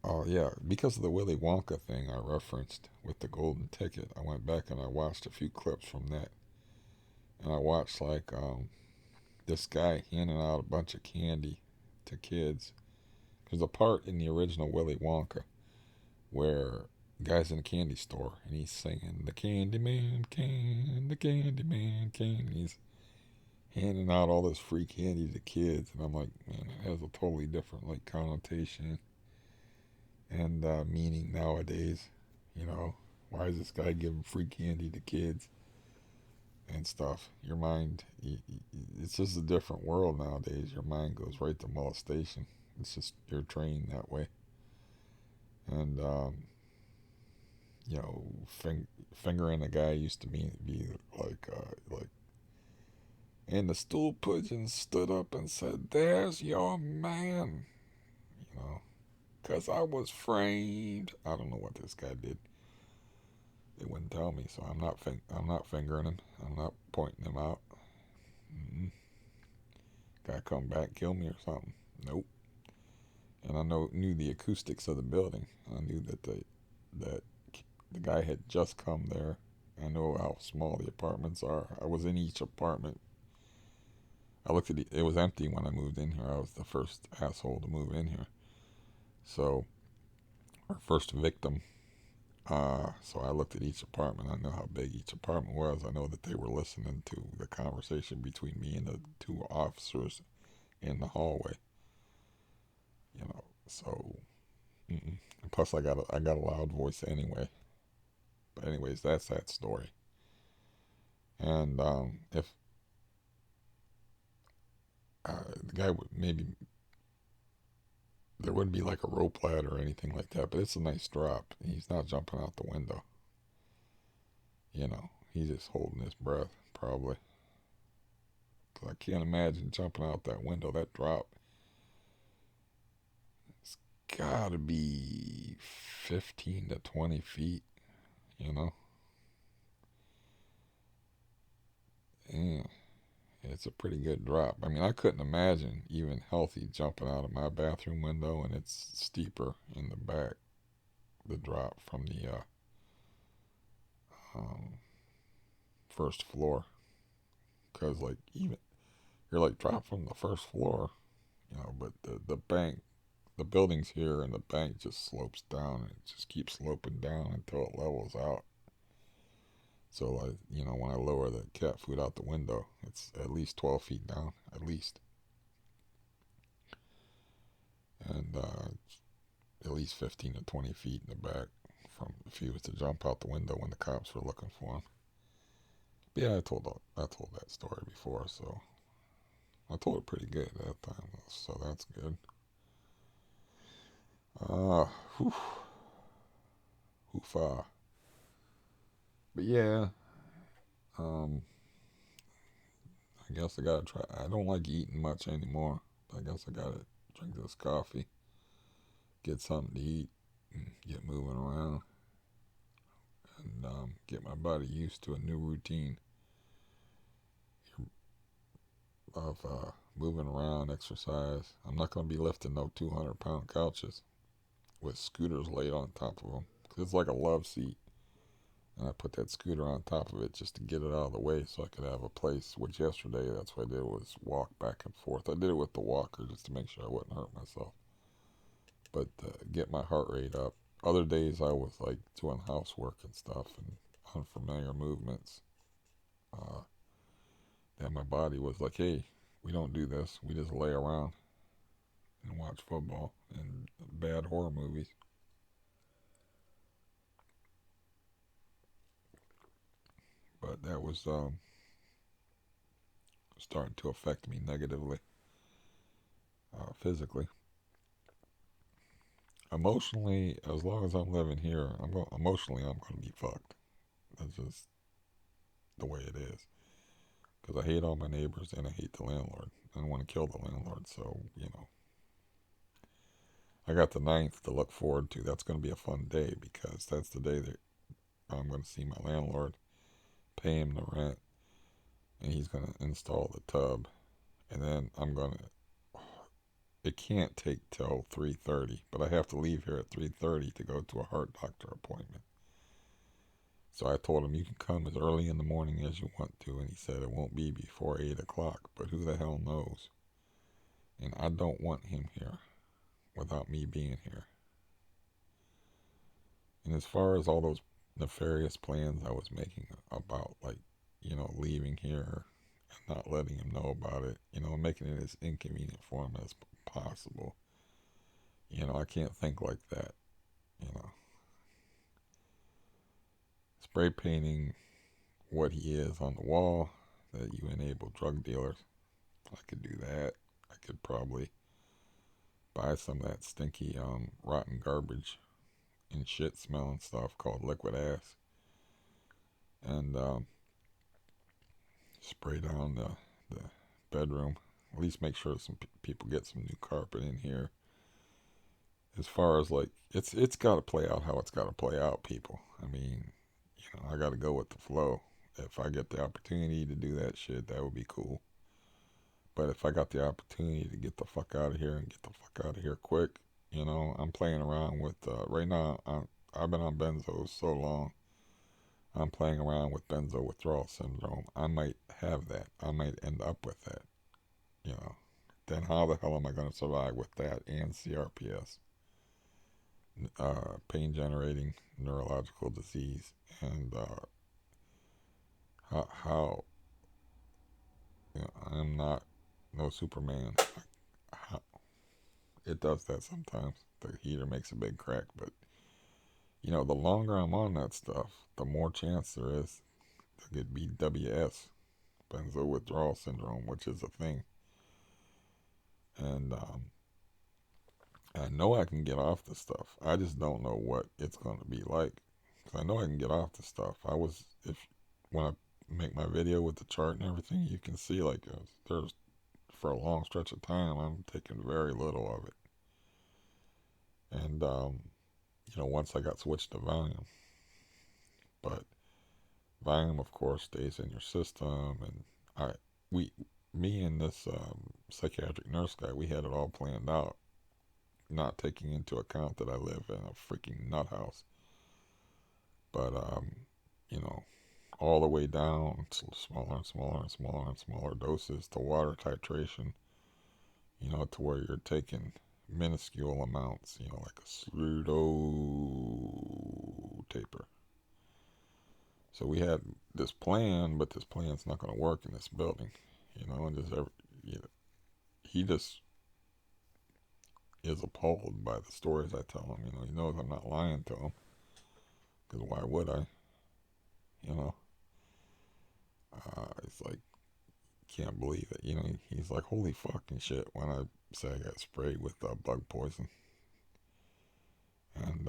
oh yeah, because of the Willy Wonka thing I referenced with the golden ticket, I went back and I watched a few clips from that, and I watched like this guy handing out a bunch of candy to kids. There's a part in the original Willy Wonka where the guy's in a candy store and he's singing the Candyman can, the Candyman can. He's handing out all this free candy to kids, and I'm like, man, it has a totally different like connotation and meaning nowadays. Why is this guy giving free candy to kids and stuff? Your mind, it's just a different world nowadays. Your mind goes right to molestation. It's just you're trained that way. And fingering a guy used to be like, and the stool pigeon stood up and said, "There's your man," you know, because I was framed. I don't know what this guy did. They wouldn't tell me, so I'm not fingering him. I'm not pointing him out. Mm-mm. Guy come back, kill me or something. Nope. And I knew the acoustics of the building. I knew that the guy had just come there. I know how small the apartments are. I was in each apartment. I looked at it was empty when I moved in here. I was the first asshole to move in here. So, our first victim. So I looked at each apartment. I know how big each apartment was. I know that they were listening to the conversation between me and the 2 officers in the hallway. So, and plus I got a loud voice anyway. But anyways, that's that story. And if the guy would maybe there wouldn't be like a rope ladder or anything like that, but it's a nice drop. He's not jumping out the window. He's just holding his breath, probably. 'Cause I can't imagine jumping out that window. That drop, it's gotta be 15 to 20 feet, you know? Yeah. It's a pretty good drop. I mean, I couldn't imagine even healthy jumping out of my bathroom window, and it's steeper in the back, the drop from the um, first floor. Because, like, even you're like drop from the first floor, but the bank, the buildings here, and the bank just slopes down, and it just keeps sloping down until it levels out. So, like, when I lower the cat food out the window, it's at least 12 feet down, at least. And at least 15 to 20 feet in the back from if he was to jump out the window when the cops were looking for him. But yeah, I told that story before, so I told it pretty good at that time, so that's good. Uh, whew, hoofa. But yeah, um, I guess I gotta try. I don't like eating much anymore. I guess I gotta drink this coffee, get something to eat, and get moving around, and get my body used to a new routine of moving around, exercise. I'm not gonna be lifting no 200-pound couches with scooters laid on top of them, 'cause it's like a love seat. And I put that scooter on top of it just to get it out of the way so I could have a place. Which yesterday, that's what I did, was walk back and forth. I did it with the walker just to make sure I wouldn't hurt myself. But get my heart rate up. Other days I was like doing housework and stuff and unfamiliar movements. Uh, that my body was like, hey, we don't do this. We just lay around and watch football and bad horror movies. But that was starting to affect me negatively, physically. Emotionally, as long as I'm living here, emotionally I'm going to be fucked. That's just the way it is. Because I hate all my neighbors and I hate the landlord. I don't want to kill the landlord, so I got the 9th to look forward to. That's going to be a fun day because that's the day that I'm going to see my landlord, pay him the rent, and he's going to install the tub, and then I'm going to. It can't take till 3:30, but I have to leave here at 3:30 to go to a heart doctor appointment. So I told him, you can come as early in the morning as you want to, and he said it won't be before 8 o'clock, but who the hell knows? And I don't want him here without me being here. And as far as all those nefarious plans I was making about, like, leaving here and not letting him know about it, making it as inconvenient for him as possible, I can't think like that, you know. Spray painting what he is on the wall, that you enable drug dealers. I could do that. I could probably buy some of that stinky, rotten garbage and shit smelling stuff called liquid ass, and spray down the bedroom. At least make sure some people get some new carpet in here. As far as, like, it's got to play out how it's got to play out, people. I mean, I got to go with the flow. If I get the opportunity to do that shit, that would be cool. But if I got the opportunity to get the fuck out of here and get the fuck out of here quick, I'm playing around with, right now, I've been on benzos so long, I'm playing around with benzo withdrawal syndrome. I might have that. I might end up with that, you know. Then how the hell am I going to survive with that and CRPS? Pain generating neurological disease. And how I'm not no Superman. How, it does that sometimes. The heater makes a big crack, but the longer I'm on that stuff, the more chance there is to get BWS, benzo withdrawal syndrome, which is a thing. And I know I can get off the stuff. I just don't know what it's going to be like. Because I know I can get off the stuff. When I make my video with the chart and everything, you can see, like, there's, for a long stretch of time, I'm taking very little of it. And, once I got switched to Valium. But Valium, of course, stays in your system. And we, me and this psychiatric nurse guy, we had it all planned out, not taking into account that I live in a freaking nut house. But you know, all the way down to smaller and smaller and smaller and smaller doses to water titration, to where you're taking minuscule amounts, like a pseudo taper. So we had this plan, but this plan's not going to work in this building, and he just is appalled by the stories I tell him. He knows I'm not lying to him, because why would I? You know, it's like, can't believe it. He's like, holy fucking shit, when I say I got sprayed with bug poison. And,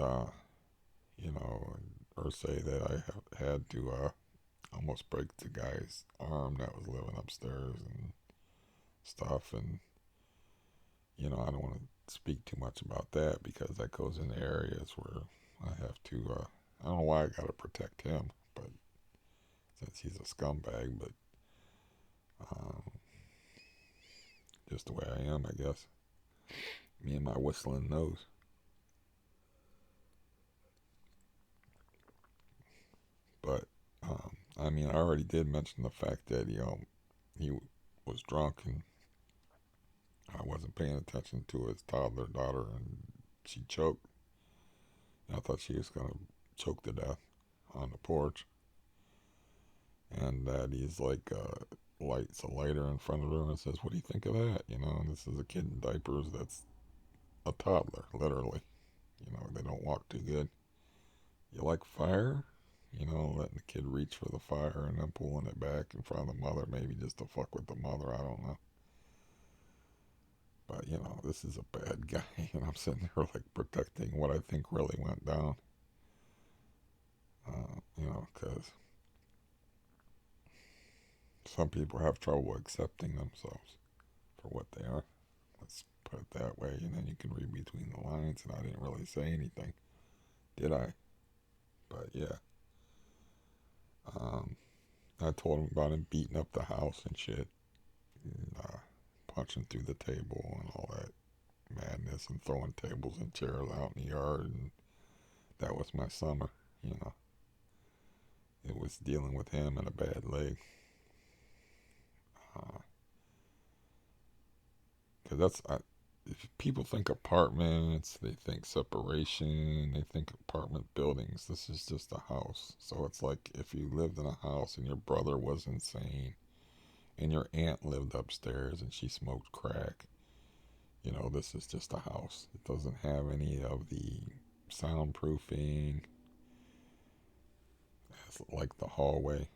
or say that I have had to almost break the guy's arm that was living upstairs and stuff. And, I don't want to speak too much about that, because that goes into areas where I have to, I don't know why I got to protect him, but since he's a scumbag, but um, just the way I am, I guess. Me and my whistling nose. But I mean, I already did mention the fact that he was drunk, and I wasn't paying attention to his toddler daughter, and she choked. And I thought she was gonna choke to death on the porch, and that he's like lights a lighter in front of her and says, "What do you think of that?" And this is a kid in diapers that's a toddler, literally. They don't walk too good. You like fire? Letting the kid reach for the fire and then pulling it back in front of the mother, maybe just to fuck with the mother. I don't know. But, this is a bad guy, and I'm sitting there like protecting what I think really went down. Because some people have trouble accepting themselves for what they are. Let's put it that way, and then you can read between the lines, and I didn't really say anything, did I? But yeah. Um, I told him about him beating up the house and shit, and punching through the table and all that madness, and throwing tables and chairs out in the yard. And that was my summer, you know. It was dealing with him and a bad leg. Because if people think apartments, they think separation, they think apartment buildings. This is just a house. So it's like if you lived in a house and your brother was insane, and your aunt lived upstairs and she smoked crack. This is just a house. It doesn't have any of the soundproofing. It's like the hallway.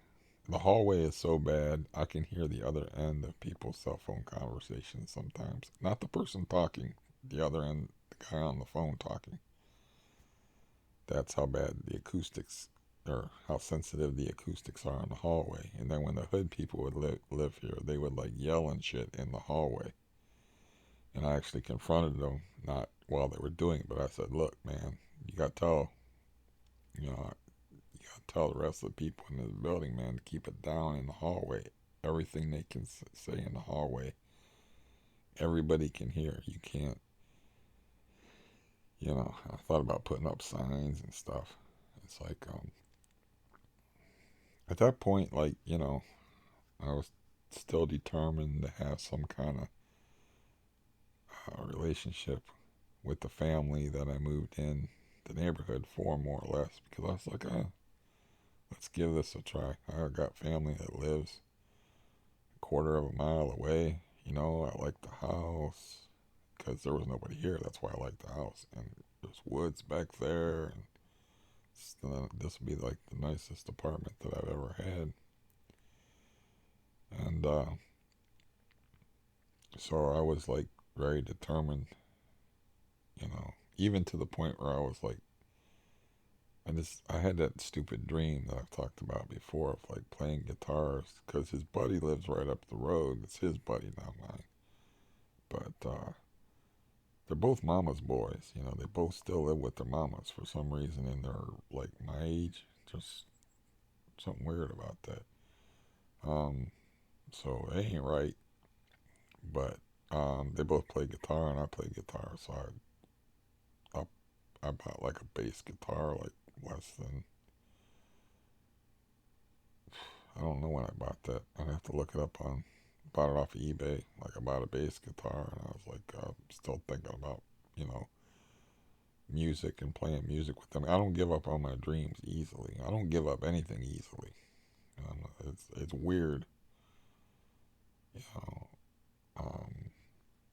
The hallway is so bad, I can hear the other end of people's cell phone conversations sometimes. Not the person talking, the other end, the guy on the phone talking. That's how bad the acoustics, or how sensitive the acoustics are in the hallway. And then when the hood people would live here, they would like yell and shit in the hallway. And I actually confronted them, not while they were doing it, but I said, look, man, you got to tell, you know, you got to tell the rest of the people in this building, man, to keep it down in the hallway. Everything they can say in the hallway, everybody can hear. You can't, I thought about putting up signs and stuff. It's like, at that point, like, I was still determined to have some kind of relationship with the family that I moved in the neighborhood for, more or less, because I was like, let's give this a try. I got family that lives a quarter of a mile away. I like the house because there was nobody here. That's why I like the house. And there's woods back there, and this would be like the nicest apartment that I've ever had. And so I was like very determined, even to the point where I was like, I had that stupid dream that I've talked about before of like playing guitars, because his buddy lives right up the road. It's his buddy, not mine. But they're both mama's boys. They both still live with their mamas for some reason, and they're like my age. Just something weird about that. So they ain't right. But they both play guitar and I play guitar. So I, I bought like a bass guitar, like less than, I don't know when I bought that. I'd have to look it up on, bought it off of eBay. Like I bought a bass guitar and I was like, still thinking about, you know, music and playing music with them. I don't give up on my dreams easily. I don't give up anything easily. It's weird, you know.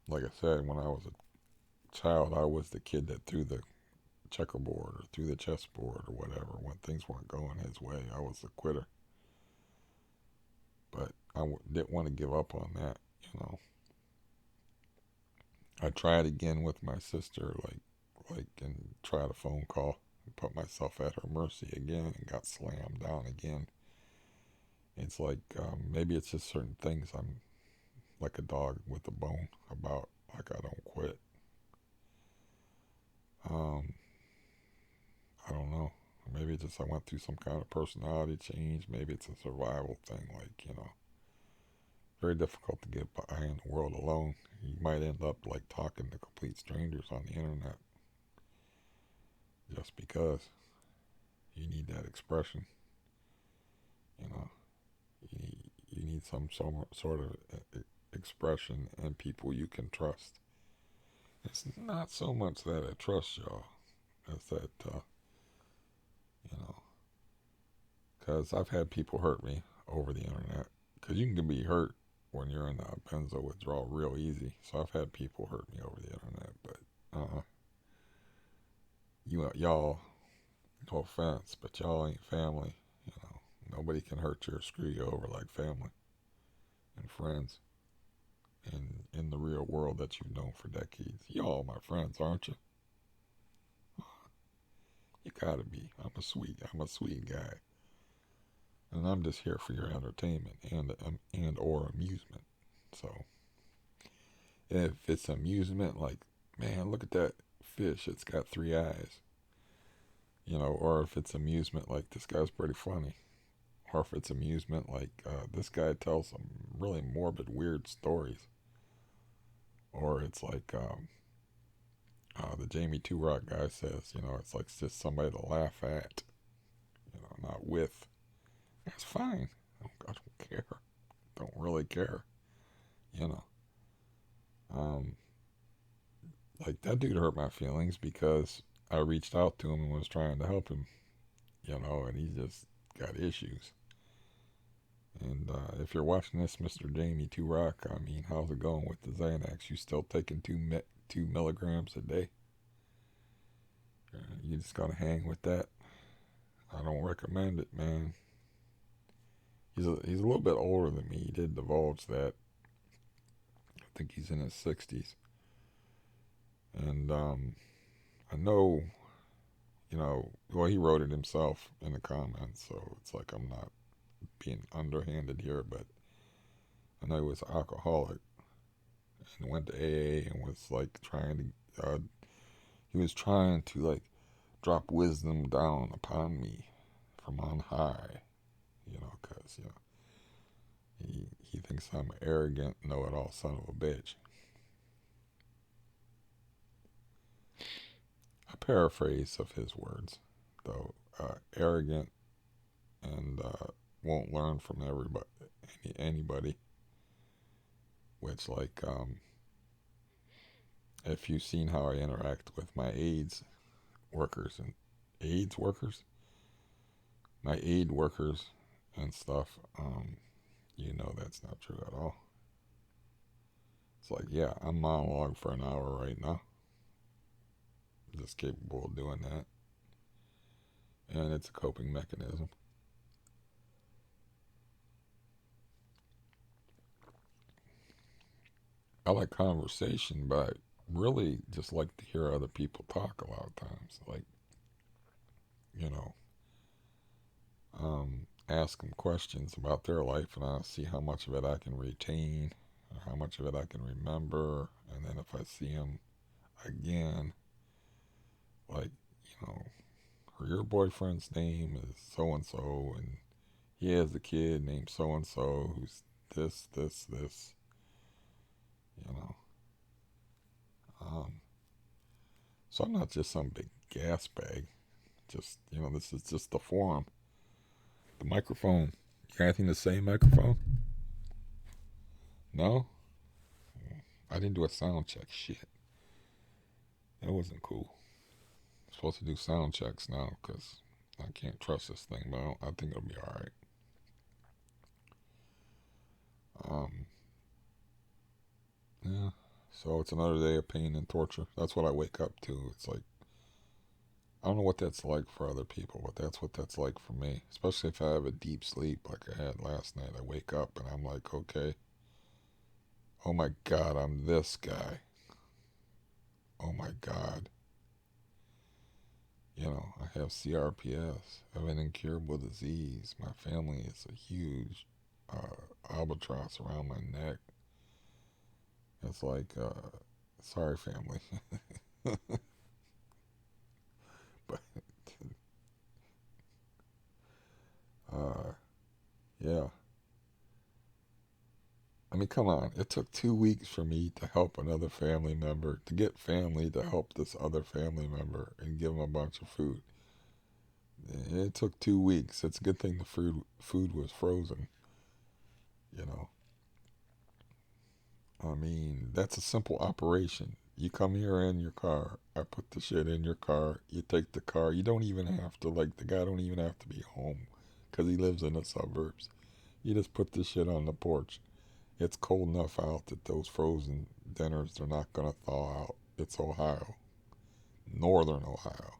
Like I said, when I was a child, I was the kid that threw the checkerboard or through the chessboard or whatever. When things weren't going his way, I was a quitter. But didn't want to give up on that, you know. I tried again with my sister, and tried a phone call and put myself at her mercy again and got slammed down again. It's like maybe it's just certain things I'm like a dog with a bone about. Like I don't quit. Um, I don't know. Maybe it's just I went through some kind of personality change. Maybe it's a survival thing. Like, you know, very difficult to get by in the world alone. You might end up like talking to complete strangers on the internet just because you need that expression. You know, you need some sort of expression and people you can trust. It's not so much that I trust y'all as that, you know, because I've had people hurt me over the internet. Because you can be hurt when you're in a benzo withdrawal real easy. So I've had people hurt me over the internet, but y'all, no offense, but y'all ain't family. You know, nobody can hurt you or screw you over like family and friends in the real world that you've known for decades. Y'all my friends, aren't you? You gotta be. I'm a sweet guy, and I'm just here for your entertainment and or amusement. So if it's amusement, like, man, look at that fish, it's got three eyes, you know, or if it's amusement, like this guy's pretty funny, or if it's amusement, like this guy tells some really morbid, weird stories, or it's like the Jamie Two Rock guy says, you know, it's like it's just somebody to laugh at, you know, not with. That's fine. I don't care. Don't really care, you know. Um, like that dude hurt my feelings because I reached out to him and was trying to help him, you know, and he just got issues. And if you're watching this, Mr. Jamie Two Rock, I mean, how's it going with the Xanax? You still taking 2 milligrams a day? You just gotta hang with that. I don't recommend it, man. He's a little bit older than me. He did divulge that. I think he's in his 60s, and I know, you know, well, he wrote it himself in the comments, so it's like I'm not being underhanded here, but I know he was an alcoholic and went to AA and was like he was trying to like drop wisdom down upon me from on high, you know, because, you know, he thinks I'm an arrogant, know it all son of a bitch. A paraphrase of his words, though, arrogant and won't learn from anybody, which, like, if you've seen how I interact with my workers and AIDS workers, my aid workers and stuff, you know that's not true at all. It's like, yeah, I'm monologue for an hour right now. I'm just capable of doing that. And it's a coping mechanism. I like conversation, but I really just like to hear other people talk a lot of times. Like, you know, ask them questions about their life and I'll see how much of it I can retain or how much of it I can remember. And then if I see them again, like, you know, your boyfriend's name is so and so, and he has a kid named so and so who's this, you know. Um, so I'm not just some big gas bag. Just, this is just the forum. The microphone. You got anything to say, microphone? No? I didn't do a sound check. Shit. That wasn't cool. I'm supposed to do sound checks now because I can't trust this thing, but I think it'll be alright. Yeah. So it's another day of pain and torture. That's what I wake up to. It's like, I don't know what that's like for other people, but that's what that's like for me. Especially if I have a deep sleep like I had last night. I wake up and I'm like, okay, oh my God, I'm this guy. Oh my God. I have CRPS. I have an incurable disease. My family is a huge albatross around my neck. It's like, sorry, family. But, uh, yeah. I mean, come on. It took 2 weeks for me to help another family member, to get family to help this other family member and give them a bunch of food. It took 2 weeks. It's a good thing the food was frozen, you know. I mean, that's a simple operation. You come here in your car. I put the shit in your car. You take the car. You don't even have to, like, the guy don't even have to be home because he lives in the suburbs. You just put the shit on the porch. It's cold enough out that those frozen dinners, they're not going to thaw out. It's Ohio. Northern Ohio.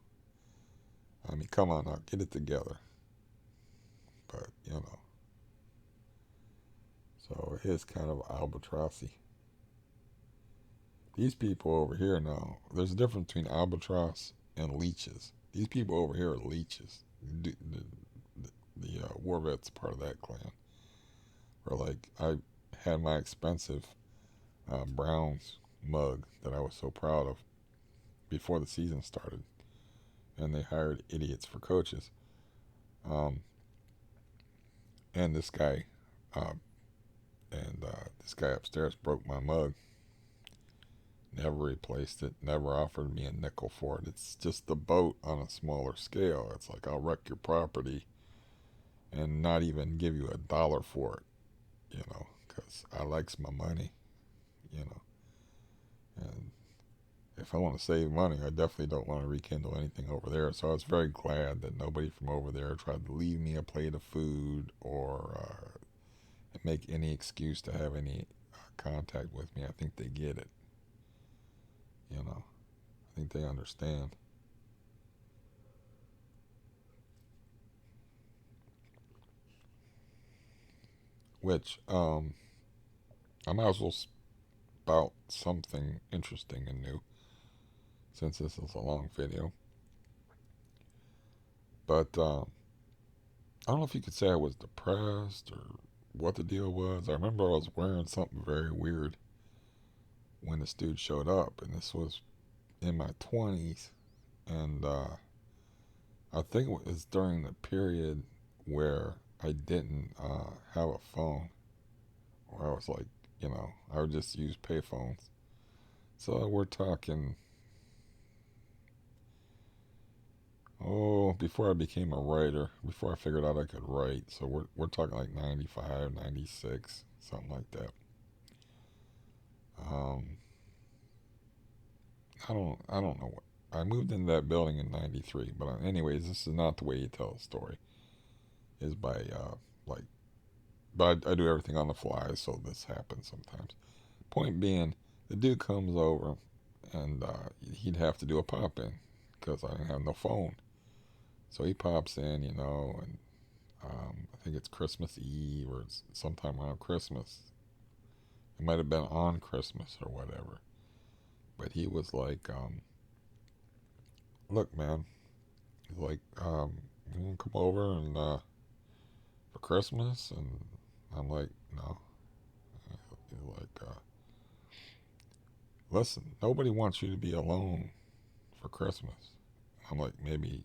I mean, come on now. Get it together. But. So it is kind of albatrossy. These people over here now, there's a difference between albatross and leeches. These people over here are leeches. The war vets part of that clan. Or like, I had my expensive Browns mug that I was so proud of before the season started, and they hired idiots for coaches. Um, and this guy, uh, this guy upstairs broke my mug. Never replaced it. Never offered me a nickel for it. It's just the boat on a smaller scale. It's like I'll wreck your property and not even give you $1 for it, because I likes my money, you know. And if I want to save money, I definitely don't want to rekindle anything over there. So I was very glad that nobody from over there tried to leave me a plate of food or make any excuse to have any contact with me. I think they get it, you know. I think they understand. Which I might as well spout something interesting and new since this is a long video. But I don't know if you could say I was depressed or what the deal was. I remember I was wearing something very weird when this dude showed up, and this was in my 20s, and I think it was during the period where I didn't have a phone, where I was like, I would just use payphones. So we're talking, before I became a writer, before I figured out I could write. So we're talking like 95, 96, something like that. Um, I don't know what. I moved into that building in 93, but anyways, this is not the way you tell a story. Is by like, but I do everything on the fly, so this happens sometimes. Point being, the dude comes over, and he'd have to do a pop in because I didn't have no phone. So he pops in, and I think it's Christmas Eve or it's sometime around Christmas. It might have been on Christmas or whatever. But he was like, look, man. He's like, you want to come over and for Christmas? And I'm like, no. He's like, listen, nobody wants you to be alone for Christmas. I'm like, maybe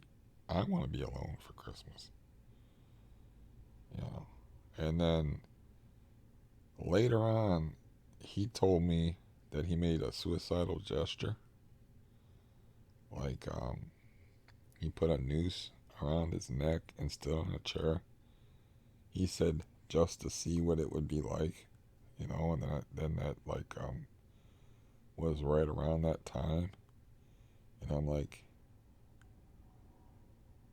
I want to be alone for Christmas. You know. And then Later on, he told me that he made a suicidal gesture. Like, he put a noose around his neck and stood on a chair. He said just to see what it would be like, and then that like was right around that time, and I'm like,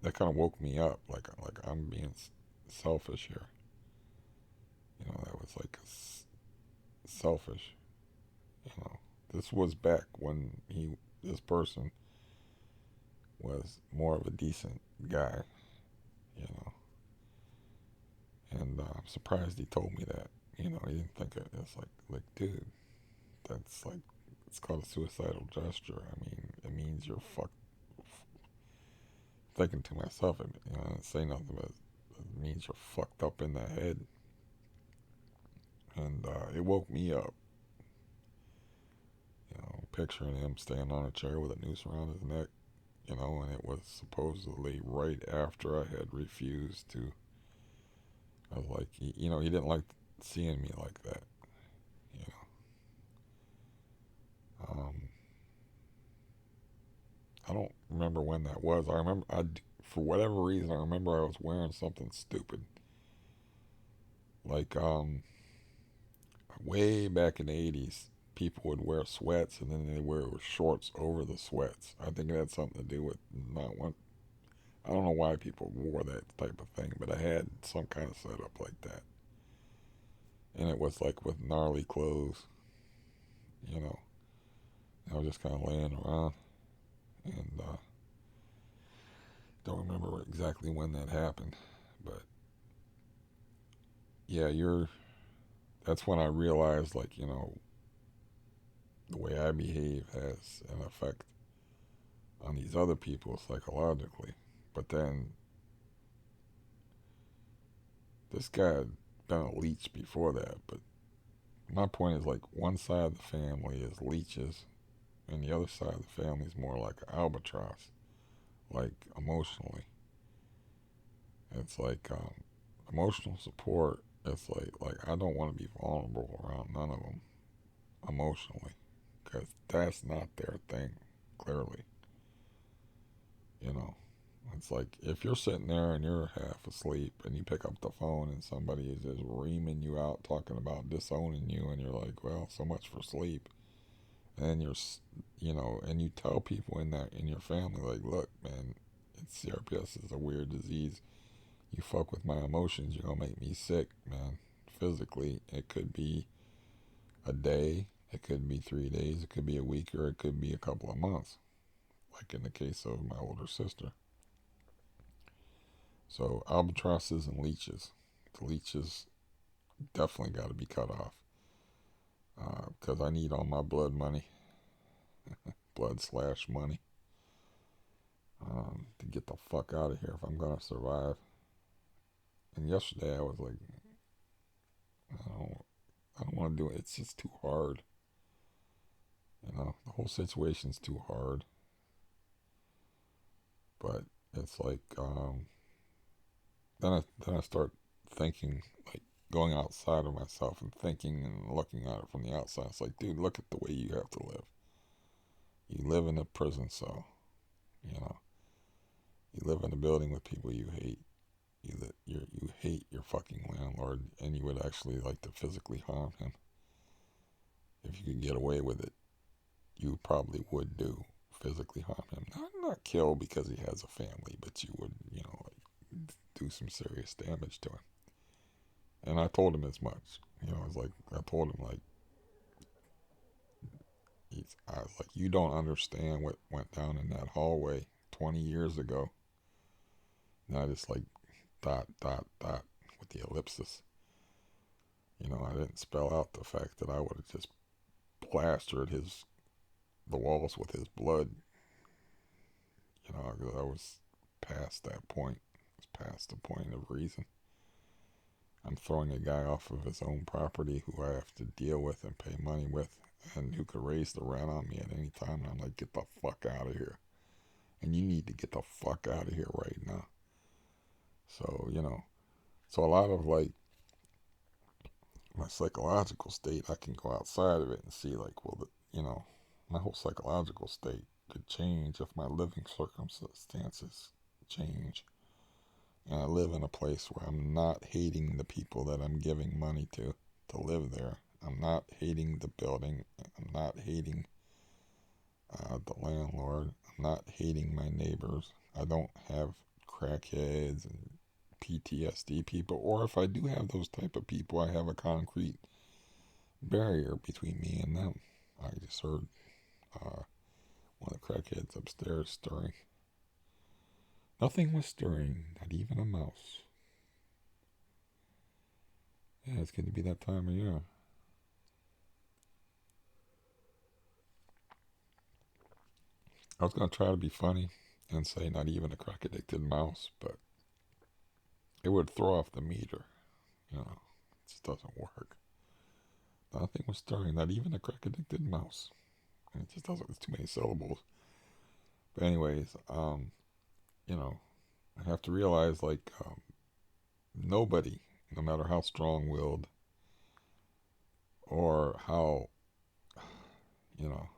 that kind of woke me up, like I'm being selfish here, that was like selfish, you know. This was back when this person was more of a decent guy, you know, and I'm surprised he told me that, he didn't think it's like, dude, that's like, it's called a suicidal gesture. I mean, it means you're fucked. Thinking to myself, I didn't say nothing, but it means you're fucked up in the head. And it woke me up, picturing him standing on a chair with a noose around his neck, and it was supposedly right after I had refused to. I was like, he didn't like seeing me like that, you know. I don't remember when that was. I remember, for whatever reason, I remember I was wearing something stupid. Like, way back in the 80s, people would wear sweats and then they wear shorts over the sweats. I think it had something to do with not one. I don't know why people wore that type of thing, but I had some kind of setup like that. And it was like with gnarly clothes, you know. I was just kind of laying around, and don't remember exactly when that happened, but yeah, that's when I realized, like, the way I behave has an effect on these other people psychologically. But then this guy had been a leech before that. But my point is, like, one side of the family is leeches, and the other side of the family is more like an albatross, like emotionally. It's like emotional support. It's like I don't want to be vulnerable around none of them emotionally, because that's not their thing. Clearly, you know. It's like if you're sitting there and you're half asleep and you pick up the phone and somebody is just reaming you out talking about disowning you, and you're like, well, so much for sleep. And and you tell people in your family, like, look, man, CRPS is a weird disease. You fuck with my emotions, you're gonna make me sick, man. Physically, it could be a day, it could be 3 days, it could be a week, or it could be a couple of months, like in the case of my older sister. So albatrosses and leeches. The leeches definitely got to be cut off, because I need all my blood money, blood/money, to get the fuck out of here if I'm gonna survive. And yesterday I was like, I don't, I don't want to do it. It's just too hard. The whole situation's too hard. But it's like, then I start thinking, like, going outside of myself and thinking and looking at it from the outside. It's like, dude, look at the way you have to live. You live in a prison cell, you know. You live in a building with people you hate. You hate your fucking landlord, and you would actually like to physically harm him. If you could get away with it, you probably would physically harm him. Not kill because he has a family, but you would, like, do some serious damage to him. And I told him as much. It's like, I told him, like, I was like, you don't understand what went down in that hallway 20 years ago. Not just like dot, dot, dot with the ellipsis. I didn't spell out the fact that I would have just plastered the walls with his blood. Because I was past that point. I was past the point of reason. I'm throwing a guy off of his own property who I have to deal with and pay money with, and who could raise the rent on me at any time. And I'm like, get the fuck out of here. And you need to get the fuck out of here right now. So, so a lot of, like, my psychological state, I can go outside of it and see, like, well, my whole psychological state could change if my living circumstances change. And I live in a place where I'm not hating the people that I'm giving money to live there. I'm not hating the building. I'm not hating the landlord. I'm not hating my neighbors. I don't have crackheads and PTSD people, or if I do have those type of people, I have a concrete barrier between me and them. I just heard one of the crackheads upstairs stirring. Nothing was stirring, not even a mouse. Yeah, it's going to be that time of year. I was going to try to be funny and say not even a crack addicted mouse, but it would throw off the meter. You know, it just doesn't work. Nothing was stirring, not even a crack addicted mouse. And it just doesn't, it's too many syllables. But, anyways, you know, I have to realize, like, nobody, no matter how strong willed or how, you know,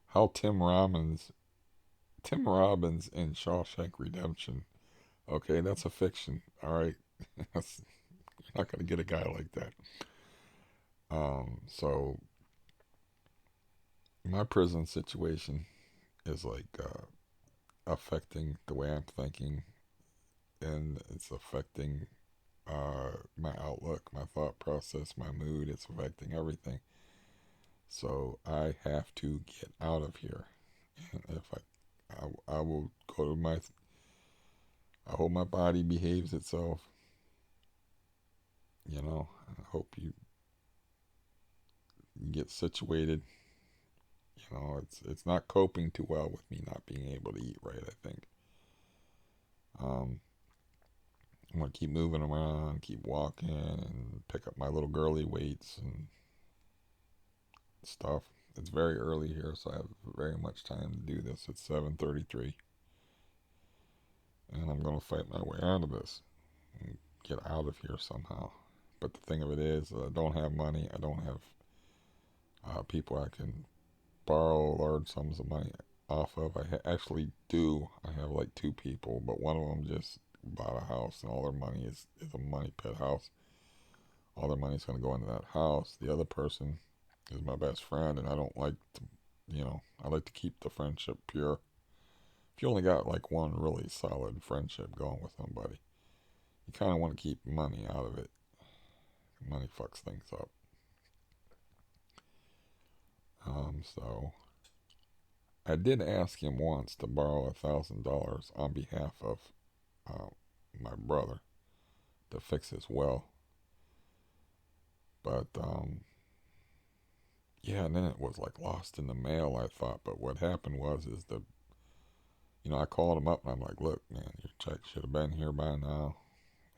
how Tim Robbins in Shawshank Redemption, okay, that's a fiction, all right? That's, you're not going to get a guy like that. So my prison situation is like affecting the way I'm thinking, and it's affecting my outlook, my thought process, my mood. It's affecting everything. So I have to get out of here. And if I will go to I hope my body behaves itself. You know, I hope you get situated. You know, it's not coping too well with me not being able to eat right, I think. Um, I'm gonna keep moving around, keep walking, and pick up my little girly weights and stuff. It's very early here, so I have very much time to do this. It's 7:33, and I'm gonna fight my way out of this and get out of here somehow. But the thing of it is, I don't have money. I don't have people I can borrow large sums of money off of. Actually do. I have like two people, but one of them just bought a house, and all their money is a money pit house. All their money's going to go into that house. The other person is my best friend, and I don't like to, I like to keep the friendship pure. If you only got like one really solid friendship going with somebody, you kind of want to keep money out of it. Money fucks things up. So I did ask him once to borrow $1,000 on behalf of uh, my brother to fix his well, but yeah, and then it was like lost in the mail, I thought. But what happened was, is I called him up and I'm like, look, man, your check should have been here by now.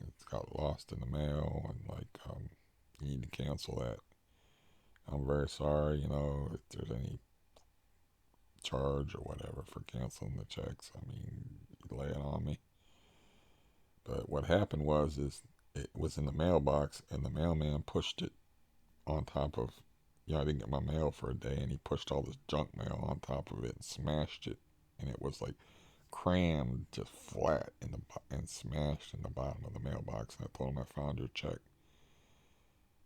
It's got lost in the mail, and like, you need to cancel that. I'm very sorry, if there's any charge or whatever for canceling the checks. I mean, you lay it on me. But what happened was, is it was in the mailbox, and the mailman pushed it on top of, I didn't get my mail for a day, and he pushed all this junk mail on top of it and smashed it, and it was like crammed just flat and smashed in the bottom of the mailbox. And I told him, I found your check,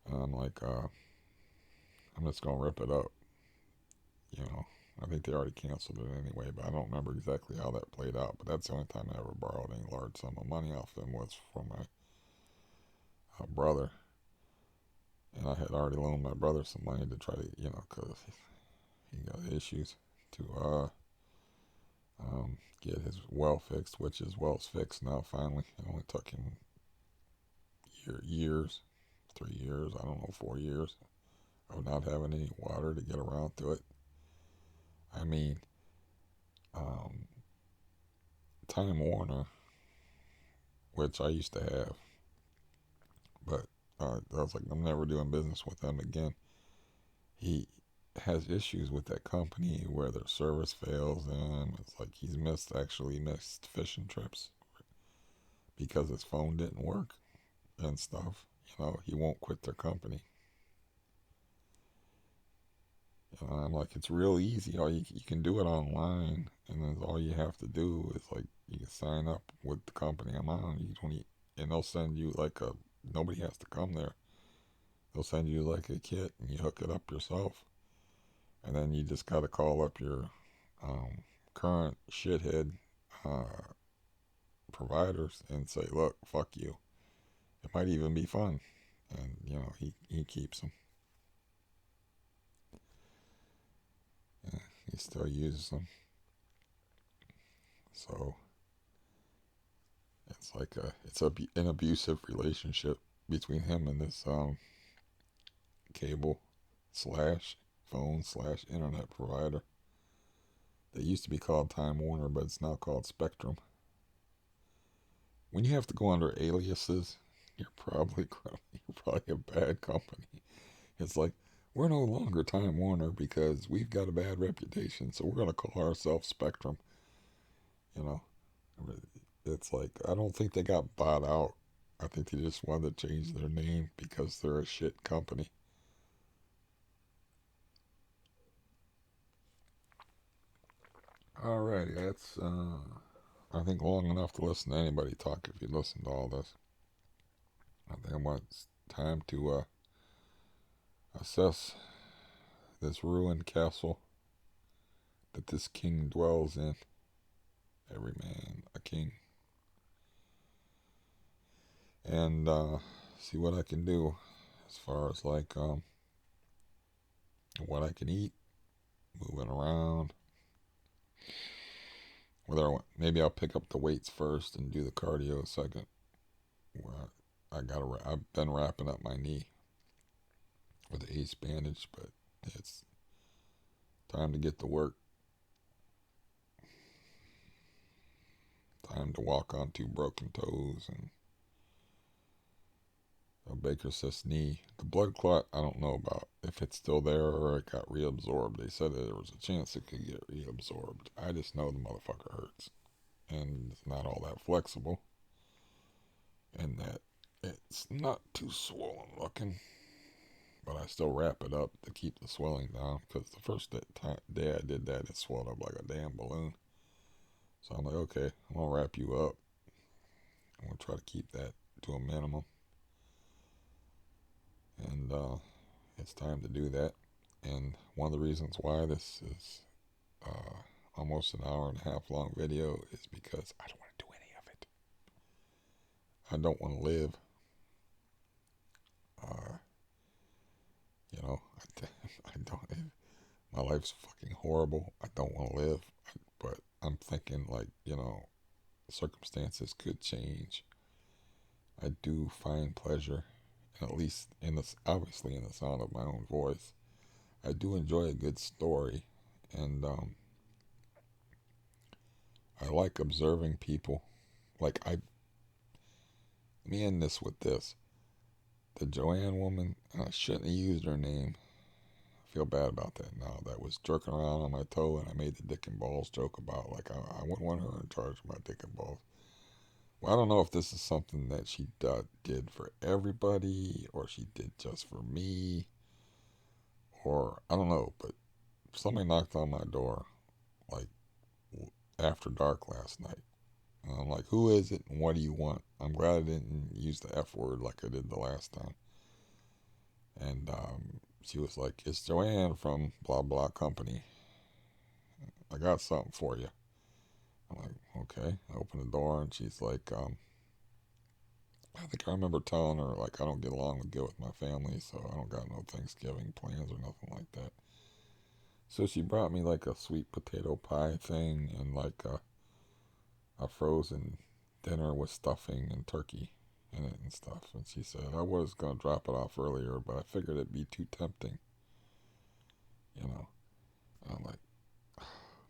and I'm like, I'm just gonna rip it up. I think they already canceled it anyway, but I don't remember exactly how that played out. But that's the only time I ever borrowed any large sum of money off them, was from my brother. And I had already loaned my brother some money to try to, because he got issues, to get his well fixed, which his well's fixed now finally. It only took him years, 3 years, I don't know, 4 years of not having any water to get around to it. I mean, um, Time Warner, which I used to have, but I was like, I'm never doing business with them again. He has issues with that company where their service fails him. It's like he's missed fishing trips because his phone didn't work and stuff. he won't quit their company. I'm like, it's real easy. You can do it online, and then all you have to do is like you can sign up with the company I'm on. And they'll send you like a. Nobody has to come there. They'll send you like a kit, and you hook it up yourself, and then you just gotta call up your um, current shithead uh, providers and say, look, fuck you. It might even be fun, and he keeps them. Yeah, he still uses them. So it's an abusive relationship between him and this cable slash phone slash internet provider. They used to be called Time Warner, but it's now called Spectrum. When you have to go under aliases, you're probably a bad company. It's like, we're no longer Time Warner because we've got a bad reputation, so we're gonna call ourselves Spectrum. You know, it's like, I don't think they got bought out. I think they just wanted to change their name because they're a shit company. Alrighty, that's I think long enough to listen to anybody talk if you listen to all this. I think it's time to assess this ruined castle that this king dwells in. Every man a king. And see what I can do as far as like what I can eat, moving around. Maybe I'll pick up the weights first and do the cardio second. Where I've been wrapping up my knee with the ace bandage, but it's time to get to work. Time to walk on two broken toes and a Baker cyst knee. The blood clot, I don't know about if it's still there or it got reabsorbed. They said there was a chance it could get reabsorbed. I just know the motherfucker hurts. And it's not all that flexible. And that it's not too swollen looking. But I still wrap it up to keep the swelling down. Because the first day I did that, it swelled up like a damn balloon. So I'm like, okay, I'm going to wrap you up. I'm going to try to keep that to a minimum. And it's time to do that. And one of the reasons why this is almost an hour and a half long video is because I don't want to do any of it. I don't want to live. Uh, I don't. My life's fucking horrible. I don't want to live. But I'm thinking like, circumstances could change. I do find pleasure, at least obviously in the sound of my own voice. I do enjoy a good story, and I like observing people. Let me end this with this. The Joanne woman, I shouldn't have used her name. I feel bad about that now. That was jerking around on my toe, and I made the dick and balls joke about, like, I wouldn't want her in charge of my dick and balls. Well, I don't know if this is something that she did for everybody, or she did just for me, or I don't know, but somebody knocked on my door, like, after dark last night. And I'm like, who is it and what do you want? I'm glad I didn't use the F word like I did the last time. And she was like, it's Joanne from blah blah company. I got something for you. I'm like, okay. I open the door and she's like, I think I remember telling her, like, I don't get along good with my family, so I don't got no Thanksgiving plans or nothing like that. So she brought me like a sweet potato pie thing and like a frozen dinner with stuffing and turkey in it and stuff. And she said, I was going to drop it off earlier, but I figured it'd be too tempting. And I'm like,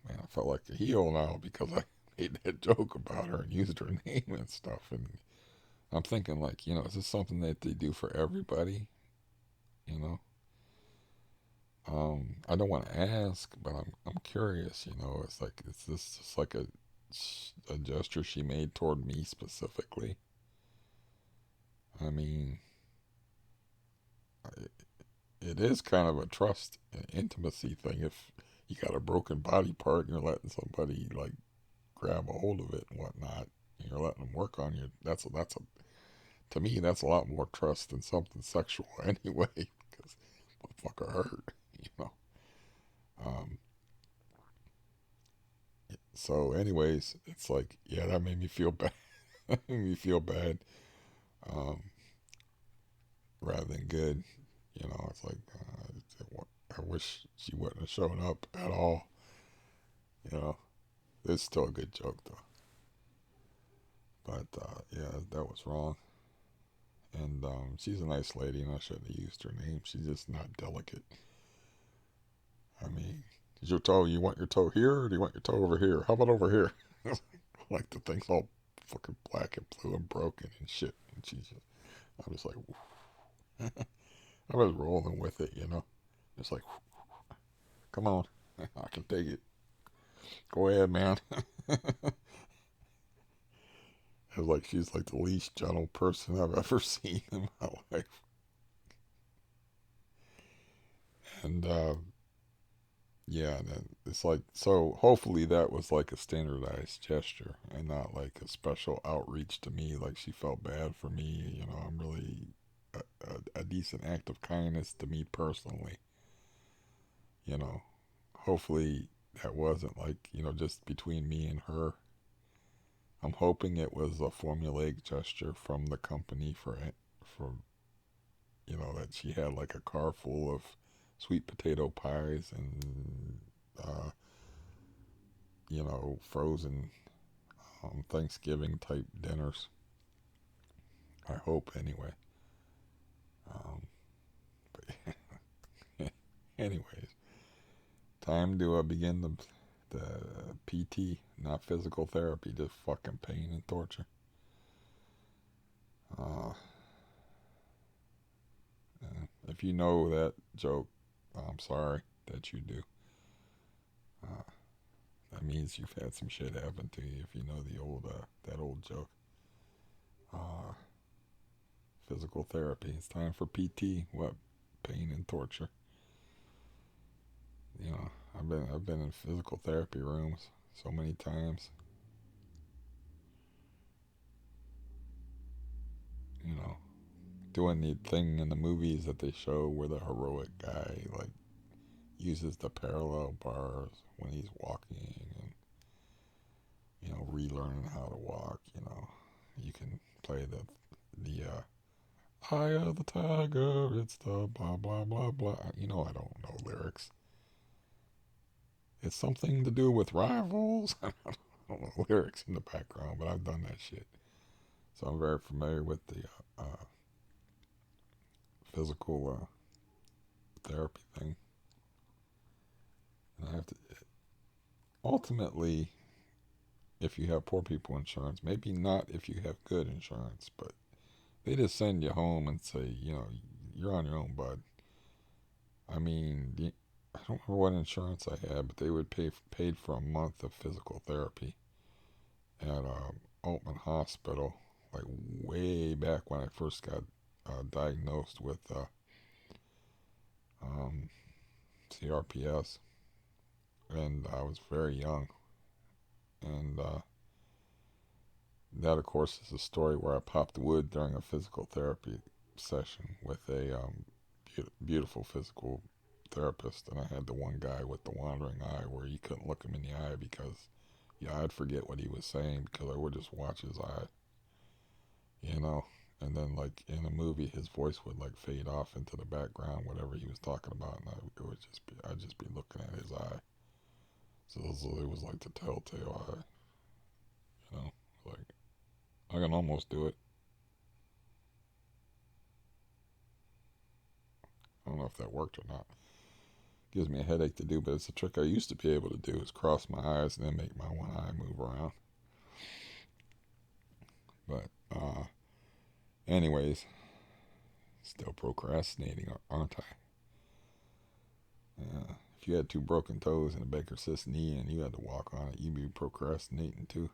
man, I felt like a heel now because I made that joke about her and used her name and stuff. And I'm thinking, like, is this something that they do for everybody? You know? I don't want to ask, but I'm curious. It's like, is this just like a gesture she made toward me specifically? I mean, it is kind of a trust and intimacy thing. If you got a broken body part and you're letting somebody like grab a hold of it and whatnot, and you're letting them work on you, that's a to me that's a lot more trust than something sexual anyway. Because motherfucker hurt, you know. Um, so, anyways, it's like yeah, that made me feel bad. Made me feel bad, um, rather than good. You know, it's like I wish she wouldn't have shown up at all. You know, it's still a good joke though. But yeah, that was wrong. And she's a nice lady, and I shouldn't have used her name. She's just not delicate. I mean, is your toe? You want your toe here, or do you want your toe over here? How about over here? Like the thing's all fucking black and blue and broken and shit. And she's just, I'm just like, I was rolling with it, you know. Just like, come on, I can take it. Go ahead, man. It's like she's like the least gentle person I've ever seen in my life. And yeah, it's like so. Hopefully, that was like a standardized gesture and not like a special outreach to me. Like she felt bad for me. You know, I'm really a decent act of kindness to me personally. You know, hopefully that wasn't like just between me and her. I'm hoping it was a formulaic gesture from the company for that she had like a car full of sweet potato pies and uh, frozen Thanksgiving type dinners. I hope anyway. Um, but anyways, time to begin the PT, not physical therapy, just fucking pain and torture. Uh, if you know that joke, I'm sorry that you do. Uh, that means you've had some shit happen to you. If you know the old that old joke. Uh, Physical therapy. It's time for PT. What? Pain and torture. You know, I've been in physical therapy rooms so many times. You know, doing the thing in the movies that they show where the heroic guy like uses the parallel bars when he's walking and relearning how to walk. You can play the eye of the tiger. It's the blah blah blah blah. I don't know lyrics. It's something to do with rivals. I don't know lyrics in the background, but I've done that shit. So I'm very familiar with the physical therapy thing. And I have to, ultimately, if you have poor people insurance, maybe not if you have good insurance, but they just send you home and say, you're on your own, bud. I mean, I don't remember what insurance I had, but they would paid for a month of physical therapy at Altman Hospital, like way back when I first got diagnosed with um, CRPS, and I was very young. And that, of course, is a story where I popped wood during a physical therapy session with a beautiful physical therapist, and I had the one guy with the wandering eye where you couldn't look him in the eye because I'd forget what he was saying because I would just watch his eye, you know. And then, like in a movie, his voice would like fade off into the background, whatever he was talking about, and I'd just be looking at his eye. So it was like the telltale eye, you know. Like I can almost do it. I don't know if that worked or not. Gives me a headache to do, but it's a trick I used to be able to do is cross my eyes and then make my one eye move around. But anyways, still procrastinating, aren't I? If you had two broken toes and a Baker cyst knee and you had to walk on it, you'd be procrastinating too.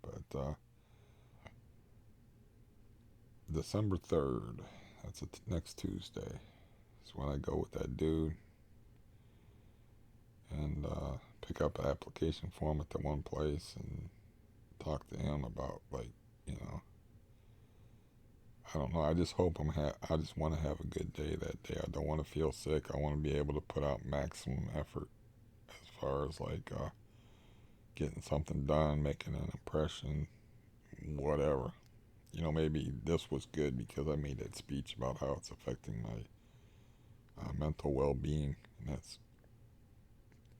But December 3rd, That's next Tuesday. It's when I go with that dude and pick up an application form at the one place and talk to him about, like, you know, I don't know. I just hope I just want to have a good day that day. I don't want to feel sick. I want to be able to put out maximum effort as far as like getting something done, making an impression, whatever. You know, maybe this was good because I made that speech about how it's affecting my mental well-being, and that's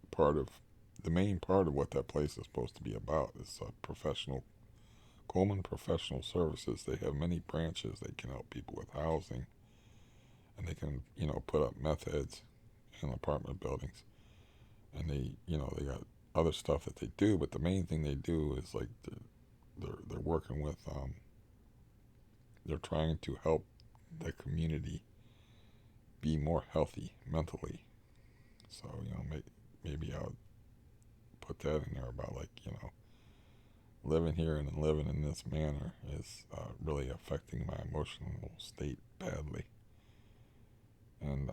part of the main part of what that place is supposed to be about. Is professional Coleman Professional Services. They have many branches. They can help people with housing, and they can, you know, put up meth heads in apartment buildings, and they, you know, they got other stuff that they do, but the main thing they do is like they're working with they're trying to help the community be more healthy mentally. So, you know, maybe I'll put that in there about, like, you know, living here and living in this manner is really affecting my emotional state badly. And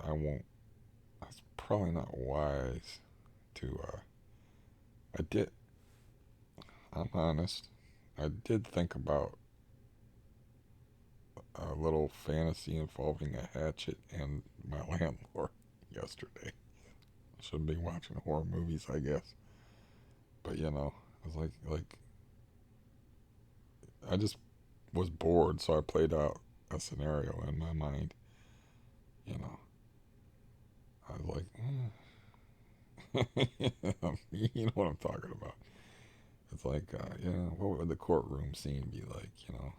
it's probably not wise to, I'm honest, I did think about a little fantasy involving a hatchet and my landlord yesterday. I shouldn't be watching horror movies, I guess. But, you know, I was like, I just was bored, so I played out a scenario in my mind. You know, I was like, you know what I'm talking about. It's like, yeah, what would the courtroom scene be like? You know,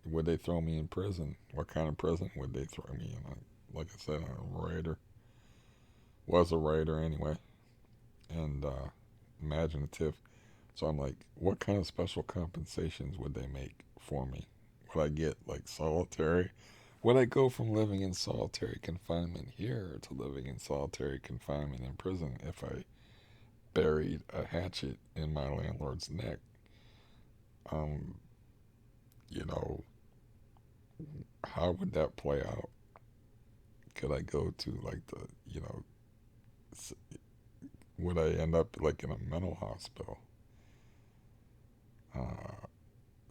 would they throw me in prison? What kind of prison would they throw me in? Like I said, I'm a writer, was a writer anyway, and imaginative. So I'm like, what kind of special compensations would they make for me? Would I get like solitary? Would I go from living in solitary confinement here to living in solitary confinement in prison if I buried a hatchet in my landlord's neck? Um, you know, how would that play out? Could I go to like you know, would I end up like in a mental hospital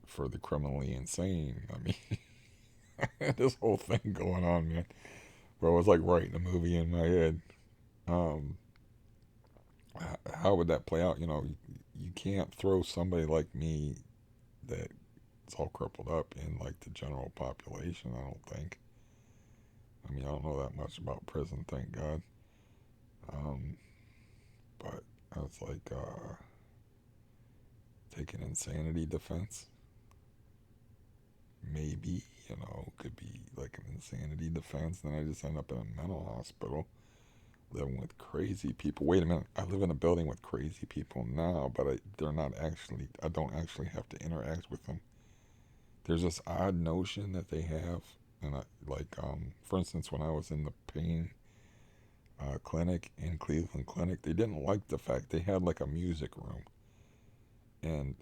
for the criminally insane? I mean, this whole thing going on, man. Where I was like writing a movie in my head. Um, how would that play out? You know, you can't throw somebody like me that's all crippled up in like the general population. I don't think. I mean, I don't know that much about prison, thank God. Um, but I was like, take an insanity defense. Maybe, you know, could be like an insanity defense. Then I just end up in a mental hospital living with crazy people. Wait a minute, I live in a building with crazy people now, but they're not actually, I don't actually have to interact with them. There's this odd notion that they have, and for instance, when I was in the pain clinic in Cleveland Clinic, they didn't like the fact they had like a music room, and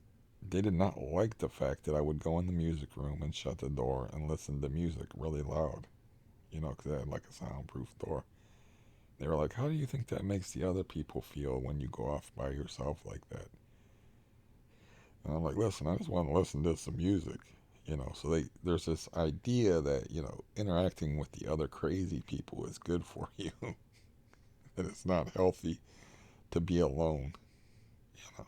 they did not like the fact that I would go in the music room and shut the door and listen to music really loud, you know, because they had like a soundproof door. They were like, how do you think that makes the other people feel when you go off by yourself like that? And I'm like, listen, I just want to listen to some music, you know. So there's this idea that, you know, interacting with the other crazy people is good for you. That it's not healthy to be alone, you know.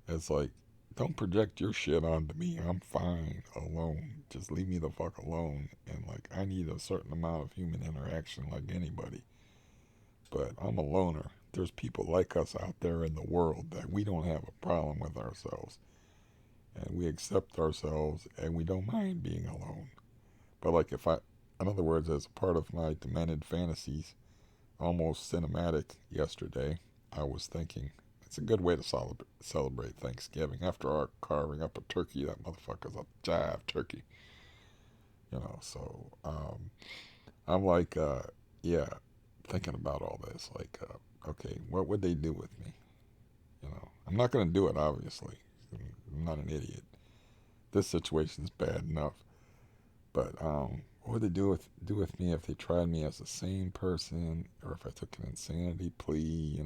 It's like, don't project your shit onto me. I'm fine alone. Just leave me the fuck alone. And like, I need a certain amount of human interaction like anybody. But I'm a loner. There's people like us out there in the world that we don't have a problem with ourselves. And we accept ourselves and we don't mind being alone. But like in other words, as a part of my demented fantasies, almost cinematic yesterday, I was thinking, it's a good way to celebrate Thanksgiving. After our carving up a turkey, that motherfucker's a jive turkey. You know, so I'm like, yeah, thinking about all this. Like, okay, what would they do with me? You know, I'm not going to do it, obviously. I'm not an idiot. This situation's bad enough. But what would they do with me if they tried me as the same person, or if I took an insanity plea?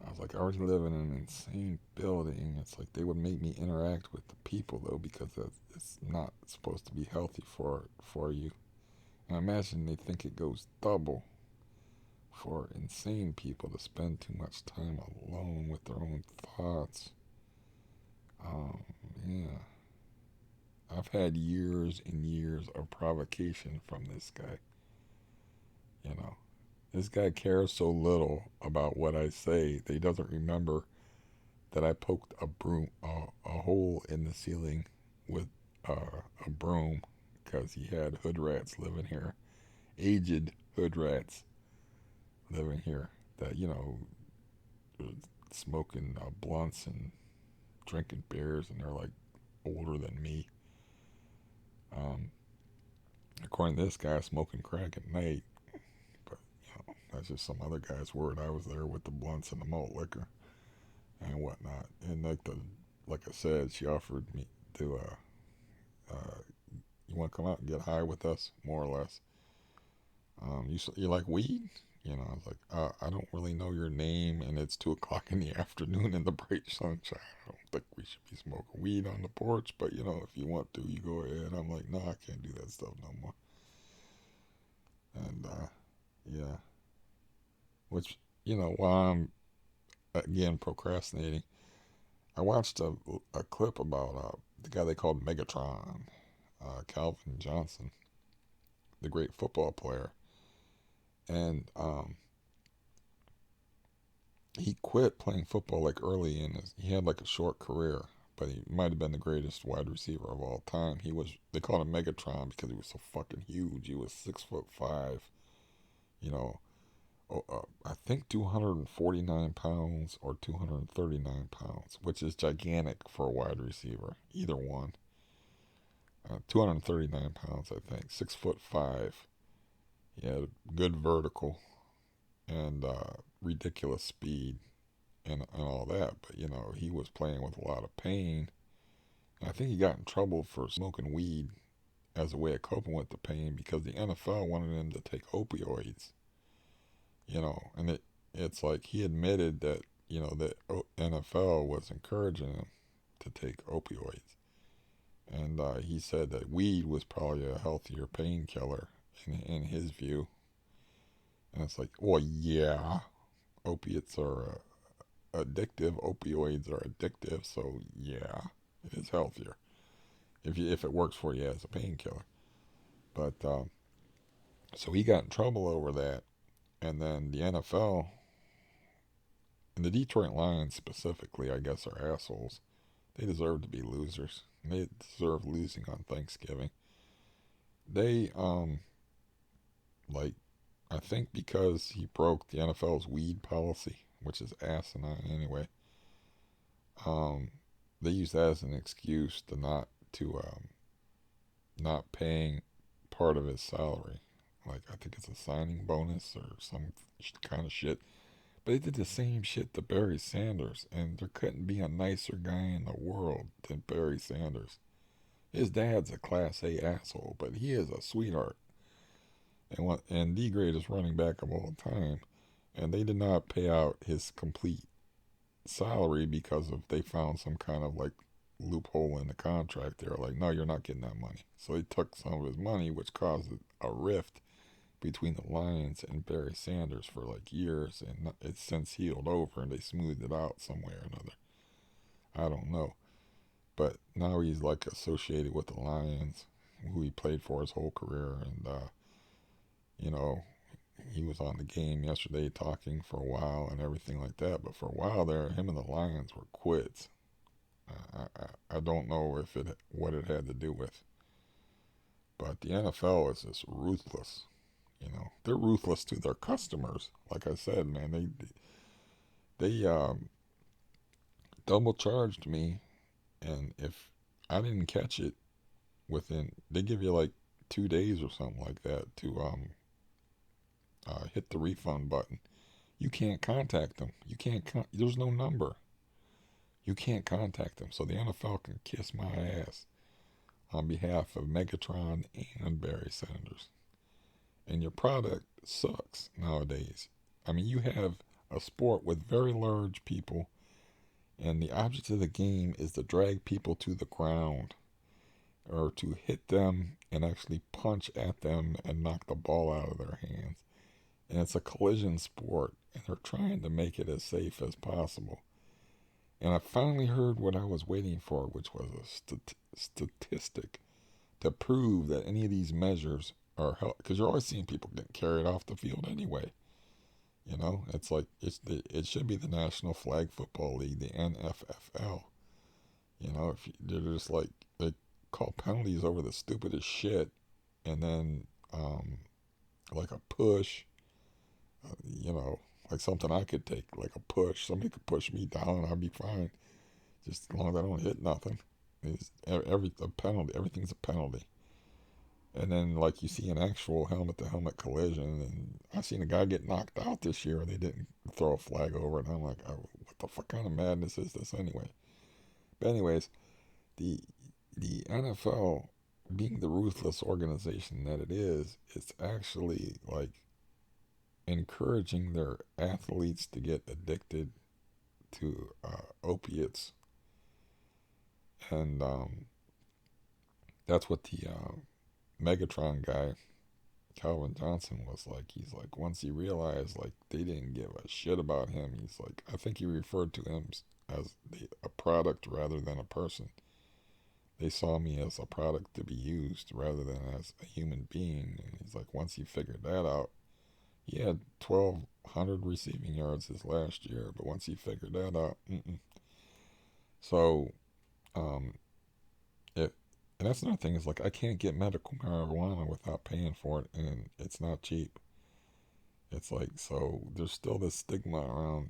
I was like, I already live in an insane building. It's like they would make me interact with the people though, because it's not supposed to be healthy for you. And I imagine they think it goes double for insane people to spend too much time alone with their own thoughts. Um, yeah, I've had years and years of provocation from this guy. You know, this guy cares so little about what I say that he doesn't remember that I poked a hole in the ceiling with a broom because he had hood rats living here, aged hood rats living here that smoking blunts and drinking beers, and they're like older than me. Um, According to this guy, smoking crack at night, but that's just some other guy's word. I was there with the blunts and the malt liquor and whatnot, and like I said, she offered me to you want to come out and get high with us, more or less. You like weed? I was like, I don't really know your name, and it's 2 o'clock in the afternoon in the bright sunshine. I don't think we should be smoking weed on the porch, but if you want to, you go ahead. I'm like, no, I can't do that stuff no more. And yeah, which while I'm again procrastinating, I watched a clip about the guy they called Megatron, Calvin Johnson, the great football player, and he quit playing football like early in his. He had like a short career, but he might have been the greatest wide receiver of all time. They called him Megatron because he was so fucking huge. He was 6'5". You know, I think 249 pounds or 239 pounds, which is gigantic for a wide receiver. Either one. 239 pounds, I think. 6'5". He had good vertical and ridiculous speed and all that. But he was playing with a lot of pain. And I think he got in trouble for smoking weed as a way of coping with the pain because the NFL wanted him to take opioids. And it's like he admitted that the NFL was encouraging him to take opioids, and he said that weed was probably a healthier painkiller in his view. And it's like, well, yeah, opiates are addictive. Opioids are addictive, so yeah, it is healthier if it works for you as a painkiller. But so he got in trouble over that, and then the NFL and the Detroit Lions specifically, I guess, are assholes. They deserve to be losers. They deserve losing on Thanksgiving. They like I think because he broke the NFL's weed policy, which is asinine anyway. Um, they use that as an excuse to not paying part of his salary. Like I think it's a signing bonus or some kind of shit. But they did the same shit to Barry Sanders, and there couldn't be a nicer guy in the world than Barry Sanders. His dad's a Class A asshole, but he is a sweetheart and the greatest running back of all time. And they did not pay out his complete salary because of they found some kind of like loophole in the contract. They were like, no, you're not getting that money. So they took some of his money, which caused a rift between the Lions and Barry Sanders for like years, and it's since healed over and they smoothed it out some way or another. I don't know. But now he's like associated with the Lions, who he played for his whole career, and you know, he was on the game yesterday talking for a while and everything like that. But for a while there, him and the Lions were quits. I don't know what it had to do with, but the NFL is just ruthless. They're ruthless to their customers. Like I said, man, they double charged me, and if I didn't catch it within, they give you like 2 days or something like that to hit the refund button. You can't contact them. You can't. There's no number. You can't contact them. So the NFL can kiss my ass. on behalf of Megatron and Barry Sanders. And your product sucks nowadays. I mean, you have a sport with very large people, and the object of the game is to drag people to the ground or to hit them and actually punch at them and knock the ball out of their hands. And it's a collision sport, and they're trying to make it as safe as possible. And I finally heard what I was waiting for, which was a statistic to prove that any of these measures are help. Because you're always seeing people get carried off the field anyway. You know, it's like it should be the National Flag Football League, the NFFL. You know, if they're just like they call penalties over the stupidest shit, and then like a push, you know, like something I could take, like a push. Somebody could push me down, and I'd be fine, just as long as I don't hit nothing. It's a penalty. Everything's a penalty. And then, like, you see an actual helmet-to-helmet collision, and I seen a guy get knocked out this year, and they didn't throw a flag over it. And I'm like, oh, what the fuck kind of madness is this anyway? But anyways, the NFL, being the ruthless organization that it is, it's actually like encouraging their athletes to get addicted to opiates, and that's what the Megatron guy, Calvin Johnson, was like. He's like, once he realized like they didn't give a shit about him, he's like, I think he referred to him as a product rather than a person. They saw me as a product to be used rather than as a human being. And he's like, once he figured that out, he had 1,200 receiving yards this last year, but once he figured that out, So, it, and that's another thing, is like, I can't get medical marijuana without paying for it, and it's not cheap. It's like, so there's still this stigma around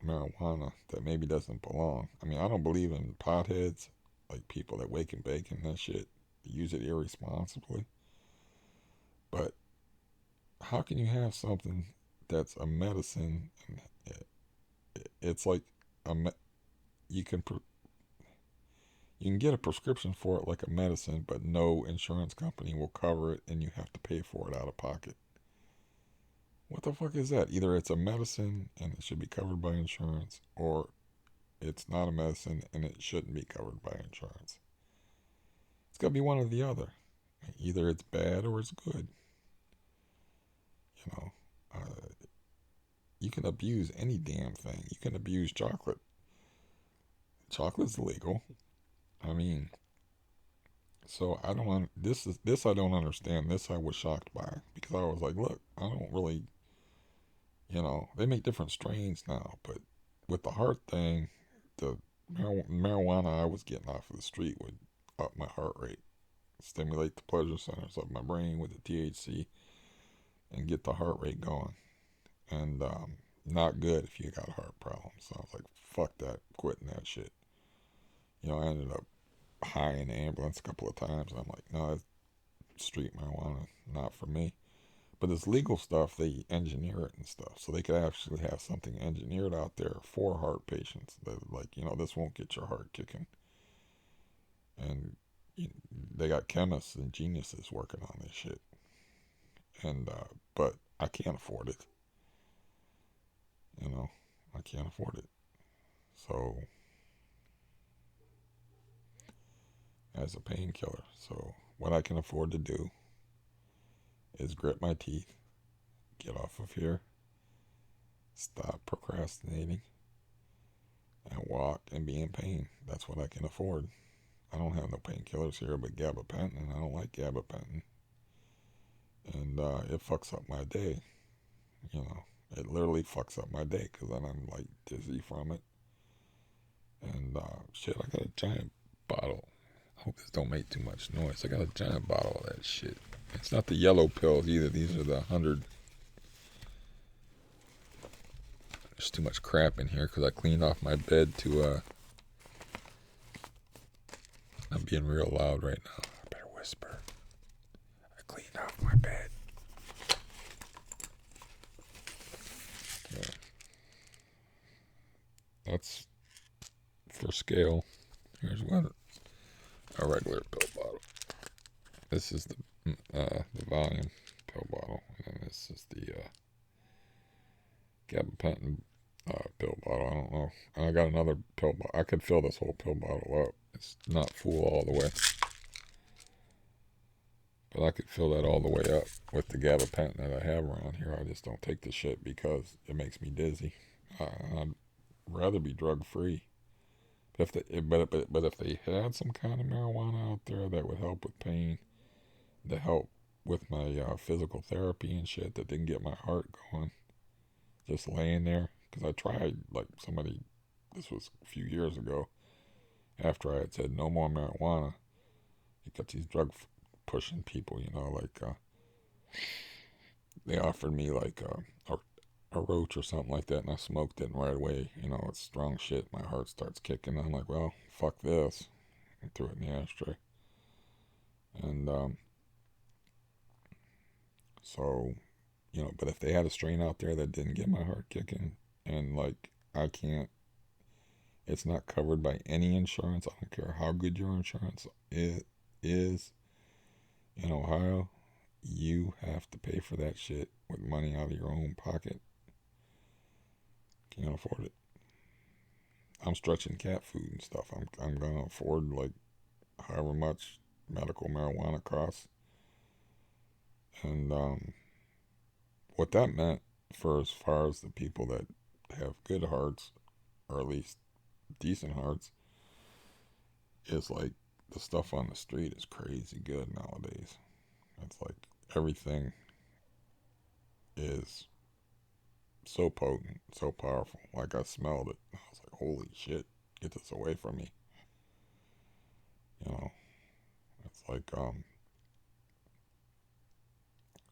marijuana that maybe doesn't belong. I mean, I don't believe in potheads, like people that wake and bake and that shit, use it irresponsibly. But how can you have something that's a medicine, and it's like you can you can get a prescription for it like a medicine, but no insurance company will cover it, and you have to pay for it out of pocket. What the fuck is that? Either it's a medicine and it should be covered by insurance, or it's not a medicine and it shouldn't be covered by insurance. It's got to be one or the other. Either it's bad or it's good. You know, you can abuse any damn thing. You can abuse chocolate. Chocolate's legal. I mean, so I don't. This I don't understand. This I was shocked by, because I was like, look, I don't really. You know, they make different strains now, but with the heart thing, the marijuana I was getting off of the street would up my heart rate, stimulate the pleasure centers of my brain with the THC, and get the heart rate going. And not good if you got a heart problem. So I was like, fuck that, quitting that shit. You know, I ended up high in the ambulance a couple of times, and I'm like, no, that's street marijuana, not for me. But this legal stuff, they engineer it and stuff, so they could actually have something engineered out there for heart patients that, like, you know, this won't get your heart kicking. And they got chemists and geniuses working on this shit. And but I can't afford it. You know, I can't afford it. So, as a painkiller. So what I can afford to do is grit my teeth, get off of here, stop procrastinating, and walk and be in pain. That's what I can afford. I don't have no painkillers here but gabapentin, and I don't like gabapentin. And it fucks up my day. You know, it literally fucks up my day, because then I'm like dizzy from it. And shit, I got a giant bottle. I hope this don't make too much noise. I got a giant bottle of that shit. It's not the yellow pills either. These are the 100. There's too much crap in here because I cleaned off my bed to, I'm being real loud right now. I better whisper. I cleaned off my bed. Okay. That's for scale. Here's one. A regular pill bottle. This is the volume pill bottle, and then this is the gabapentin pill bottle. I don't know. And I got another pill bottle. I could fill this whole pill bottle up. It's not full all the way, but I could fill that all the way up with the gabapentin that I have around here. I just don't take the shit because it makes me dizzy. I'd rather be drug free. But if they had some kind of marijuana out there that would help with pain, to help with my physical therapy and shit, that didn't get my heart going, just laying there. Because I tried, like somebody, this was a few years ago, after I had said no more marijuana, you got these drug pushing people, like they offered me like a roach or something like that, and I smoked it, and right away, it's strong shit. My heart starts kicking. I'm like, well, fuck this. I threw it in the ashtray. And so, but if they had a strain out there that didn't get my heart kicking, and like I can't, it's not covered by any insurance. I don't care how good your insurance is in Ohio. You have to pay for that shit with money out of your own pocket. Can't afford it. I'm stretching cat food and stuff. I'm gonna afford like however much medical marijuana costs. And what that meant for as far as the people that have good hearts, or at least decent hearts, is like the stuff on the street is crazy good nowadays. It's like everything is so potent, so powerful. Like I smelled it. I was like, holy shit, get this away from me. You know, it's like,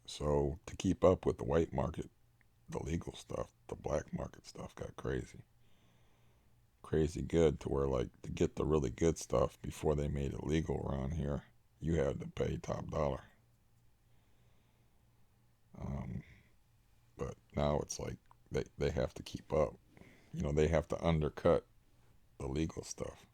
so to keep up with the white market, the legal stuff, the black market stuff got crazy. Crazy good to where, like, to get the really good stuff before they made it legal around here, you had to pay top dollar. Um, but now it's like they have to keep up. They have to undercut the legal stuff.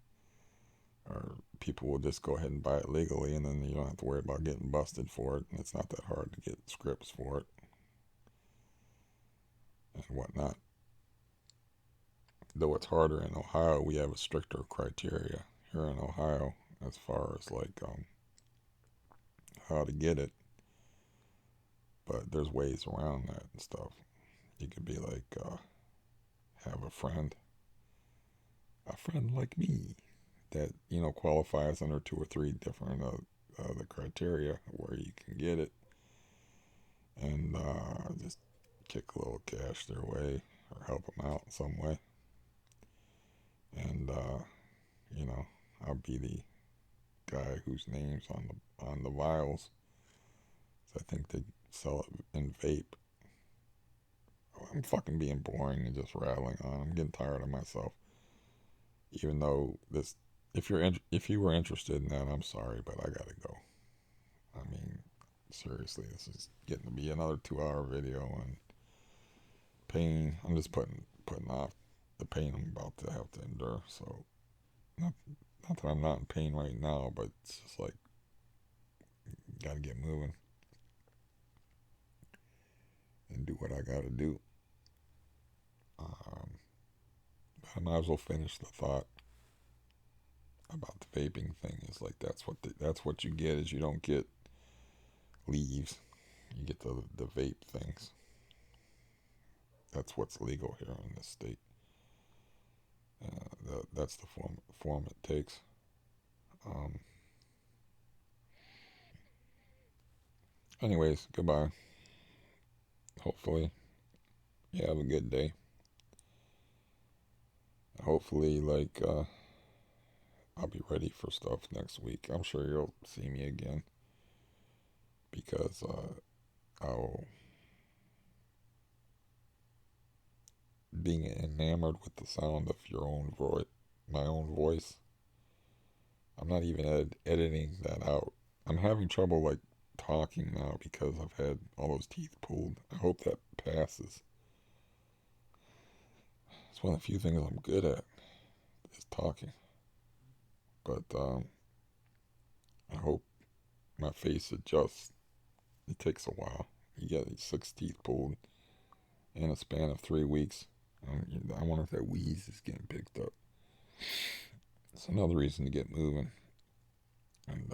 Or people will just go ahead and buy it legally, and then you don't have to worry about getting busted for it. And it's not that hard to get scripts for it and whatnot. Though it's harder in Ohio, we have a stricter criteria here in Ohio as far as like how to get it. But there's ways around that and stuff. You could be like, have a friend like me that qualifies under 2 or 3 different the criteria where you can get it, and just kick a little cash their way or help them out in some way. And I'll be the guy whose name's on the vials. So I think they sell it in vape. I'm fucking being boring and just rattling on. I'm getting tired of myself. Even though this, if you were interested in that, I'm sorry, but I gotta go. I mean, seriously, this is getting to be another 2-hour video and pain. I'm just putting off the pain I'm about to have to endure. So, not that I'm not in pain right now, but it's just like, gotta get moving and do what I gotta do. I might as well finish the thought about the vaping thing. Is like that's what you get. Is you don't get leaves, you get the vape things. That's what's legal here in this state. That's the form it takes. Um, Anyways, goodbye. Hopefully, you have a good day. Hopefully, like, I'll be ready for stuff next week. I'm sure you'll see me again because I'll being enamored with the sound of my own voice. I'm not even editing that out. I'm having trouble like talking now because I've had all those teeth pulled. I hope that passes. It's one of the few things I'm good at is talking. But I hope my face adjusts. It takes a while. You get these 6 teeth pulled in a span of 3 weeks. I wonder if that wheeze is getting picked up. It's another reason to get moving and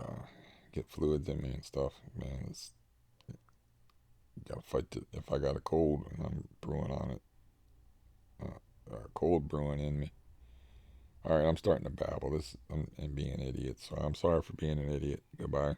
get fluids in me and stuff. Man, gotta fight if I got a cold and I'm brewing on it. Cold brewing in me. All right, I'm starting to babble and being an idiot. So I'm sorry for being an idiot. Goodbye.